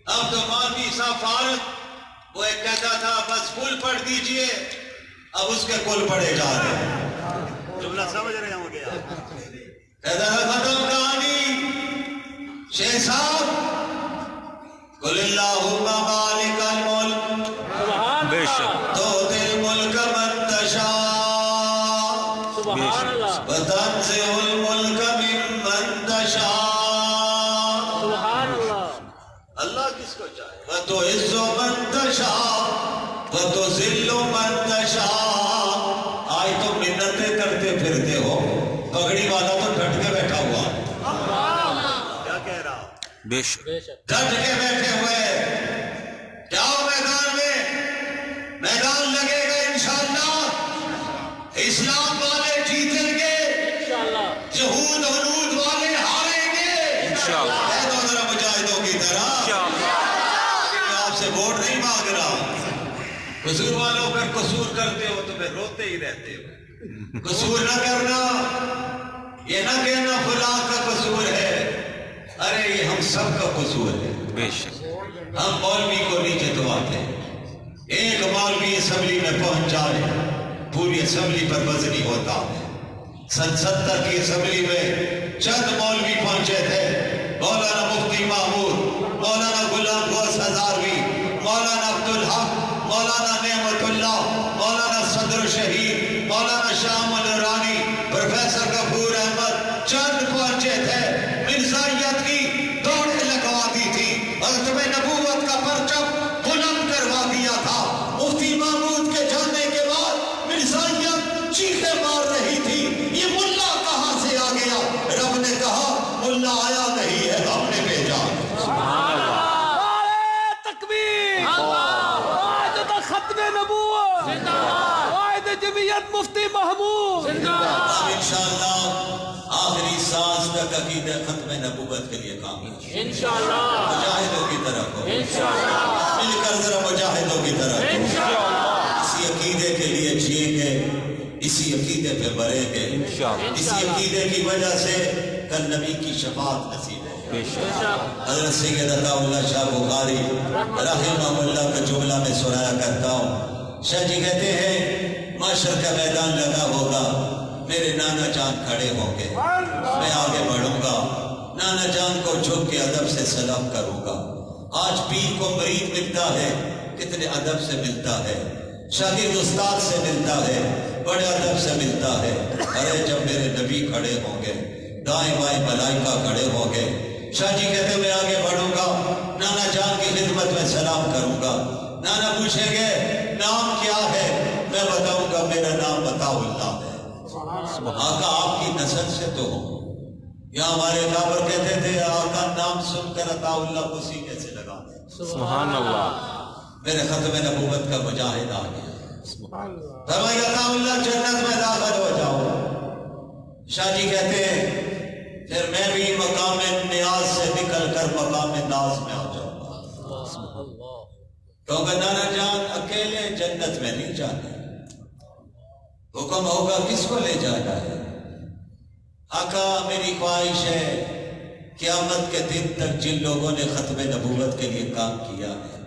[SPEAKER 1] اب تو مولوی صاحب فارغ, وہ ایک کہتا تھا بس کل پڑھ دیجئے, اب اس کے کل پڑھے جا رہے ہیں. جملہ سمجھ رہے ہوں گے آپ. کہتا ہے ختم کہانی شیخ صاحب. قل اللہم مالک الملک
[SPEAKER 2] بے شک
[SPEAKER 1] تؤتی الملک من تشاء
[SPEAKER 2] سبحان اللہ
[SPEAKER 1] وتنزع الملک ممن تشاء.
[SPEAKER 2] سبحان اللہ.
[SPEAKER 1] اللہ کس کو چاہے. وتعز من تشاء وتذل من تشاء. آج تو منتیں کرتے پھرتے ہو, پگڑی والا تو ڈٹ کے بیٹھا ہوا. کیا کہہ رہا؟
[SPEAKER 2] بے شک
[SPEAKER 1] ڈٹ کے بیٹھے ہوئے. جاؤ میدان میں, میدان لگے گا انشاءاللہ. اسلام والے جیتیں گے,
[SPEAKER 2] انشاءاللہ
[SPEAKER 1] یہود ونود والے ہاریں گے.
[SPEAKER 2] انشاءاللہ
[SPEAKER 1] کہہ دو ذرا مجاہدوں کی طرح.
[SPEAKER 2] انشاءاللہ
[SPEAKER 1] میں آپ سے ووٹ نہیں مانگ رہا. قصور والوں پر قصور کرتے ہو تو پھر روتے ہی رہتے ہو. قصور نہ کرنا, یہ نہ کہنا فلاں کا قصور ہے. ارے یہ ہم سب کا قصور ہے.
[SPEAKER 2] بے شک
[SPEAKER 1] ہم مولوی کو نہیں جتواتے. ایک مولوی اسمبلی میں پہنچ جائے بھی اسمبلی پر وزنی ہوتا ہے۔ سن 70 کی اسمبلی میں چند مولوی پہنچے تھے، مولانا مفتی محمود، مولانا غلام غوث ہزاروی، مولانا عبدالحق، مولانا نعمت اللہ، مولانا صدر شہید، مولانا شام الرانی، پروفیسر غفور احمد، چند پہنچے تھے۔ مرزائیت کی دوڑیں لگوا دی تھی، ختم نبوت کا پرچم بلند کروا دیا تھا۔ مفتی محمود کے جانے کے بعد مرزائیت چیخیں مار رہی تھی، یہ ملا کہاں سے آ گیا؟ رب نے کہا ملا آیا نہیں ہے، ہم نے بھیجا۔
[SPEAKER 4] تکبیر، قائد ختم نبوت، قائد جمعیت مفتی محمود،
[SPEAKER 1] انشاءاللہ آخری سانس تک عقیدہ ختم نبوت کے لیے کام
[SPEAKER 2] انشاءاللہ
[SPEAKER 1] مجاہدوں کی طرف ہو،
[SPEAKER 2] انشاءاللہ
[SPEAKER 1] مل کر ذرا مجاہدوں کی طرف ہو۔
[SPEAKER 2] انشاءاللہ
[SPEAKER 1] اسی عقیدے کے لیے جئیں گے، اسی عقیدے پہ مریں گے، اسی عقیدے کی وجہ سے کل نبی کی شفاعت نصیب ہے۔ حضرت سید عطا اللہ شاہ بخاری رحمہ اللہ کا جملہ میں سنایا کرتا ہوں۔ شاہ جی کہتے ہیں معاشر کا میدان لگا ہوگا، میرے نانا جان کھڑے ہوں گے، میں آگے بڑھوں گا، نانا جان کو جھک کے ادب سے سلام کروں گا۔ آج پیر کو مرید ملتا ہے، کتنے ادب سے ملتا ہے، شاگرد استاد سے ملتا ہے، بڑے ادب سے ملتا ہے۔ ارے جب میرے نبی کھڑے ہوں گے، دائیں بائیں ملائکہ کھڑے ہوں گے، شاہ جی کہتے میں آگے بڑھوں گا، نانا جان کی خدمت میں سلام کروں گا۔ نانا پوچھیں گے نام کیا ہے، میں بتاؤں گا میرا نام عطا اللہ ہے۔ آقا آپ کی نسل سے تو ہوں، یا ہمارے کعبر کہتے تھے آقا نام سن کر عطا اللہ کو سینے سے لگا دے۔
[SPEAKER 2] سبحان اللہ،
[SPEAKER 1] میرے ختم نبوت کا مجاہد آ گیا، فرمایا عطا اللہ جنت میں داخل ہو جاؤ۔ شاہ جی کہتے ہیں پھر میں بھی مقام نیاز سے نکل کر مقام ناز میں آ جاؤں گا، کیونکہ نانا جان اکیلے جنت میں نہیں جانے، حکم ہوگا کس کو لے جانا ہے۔ آقا میری خواہش ہے قیامت کے دن تک جن لوگوں نے ختم نبوت کے لیے کام کیا ہے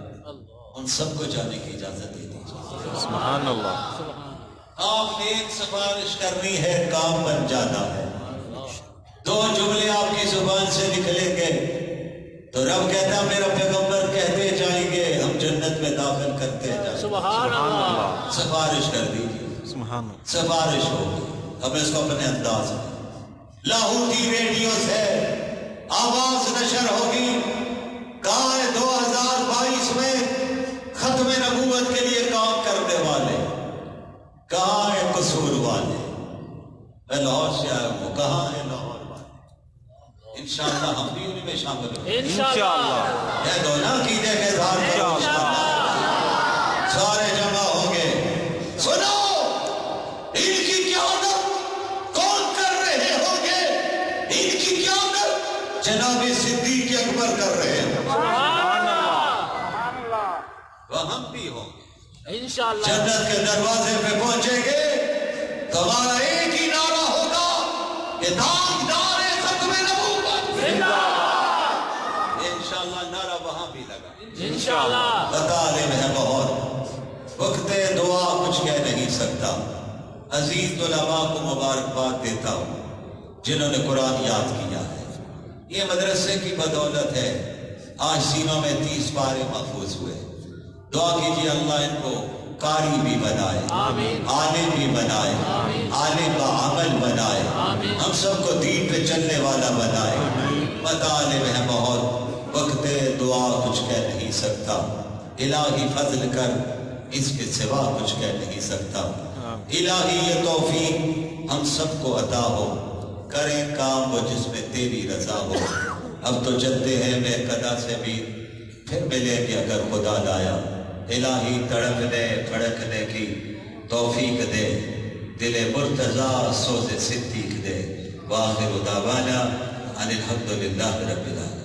[SPEAKER 1] ان سب کو جانے کی اجازت دے دیجیے۔
[SPEAKER 2] سبحان اللہ،
[SPEAKER 1] آپ نے ایک سفارش کرنی ہے، کام بن جانا ہے۔ دو جملے آپ کی زبان سے نکلیں گے تو رب کہتا میرا پیغمبر کہتے جائیں گے، ہم جنت میں داخل کرتے جائیں گے۔
[SPEAKER 2] سبحان اللہ،
[SPEAKER 1] سفارش کر دیجیے، سفارش ہوگی۔ ہم اس کو اپنے انداز میں لاہوری ریڈیو سے آواز نشر ہوگی، کہاں ہے 2022 میں ختم نبوت کے لیے کام کرنے والے، کہاں ہے قصور والے؟ میں لاہور سے آیا ہوں، کہاں ہے لاہور والے؟ انشاءاللہ ہم بھی انہیں میں شامل ہوں،
[SPEAKER 2] انشاءاللہ
[SPEAKER 1] یہ دونوں عقیدے کے دھار سارے جمع ہوں گے۔ سنو ان کی قیادت کون کر رہے ہوں گے؟ ان کی قیادت جناب صدیق اکبر کر رہے ہیں، وہ ہم بھی ہوں گے۔
[SPEAKER 2] انشاءاللہ
[SPEAKER 1] جنت کے دروازے پہ پہنچیں گے تو ہمارا ایک ہی نعرہ ہوگا کہ داغدار ختم نبوت زندہ باد۔ انشاءاللہ نعرہ وہاں بھی لگا۔
[SPEAKER 2] انشاءاللہ
[SPEAKER 1] بطالب ہے بہت، وقت دعا کچھ کہہ نہیں سکتا۔ عزیز علماء کو مبارکباد دیتا ہوں جنہوں نے قرآن یاد کیا ہے، یہ مدرسے کی بدولت ہے۔ آج سینوں میں 30 پارے محفوظ ہوئے، دعا کیجیے اللہ ان کو قاری بھی بنائے، عالم بھی بنائے، عالم کا عمل بنائے، ہم سب کو دین پہ چلنے والا بنائے۔ مطالب ہے بہت، وقت دعا کچھ کہہ نہیں سکتا، الہی فضل کر اس کے سوا کچھ کہہ نہیں سکتا۔ الہی یہ توفیق ہم سب کو عطا ہو، کریں کام وہ جس میں تیری رضا ہو۔ اب تو چلتے ہیں میں قدا سے بھی، پھر ملیں گے اگر خدا لایا۔ الہی تڑپنے پھڑکنے کی توفیق دے، دل مرتضیٰ سوز صدیق دے۔ وآخر دعوانا ان الحمدللہ رب العالمین۔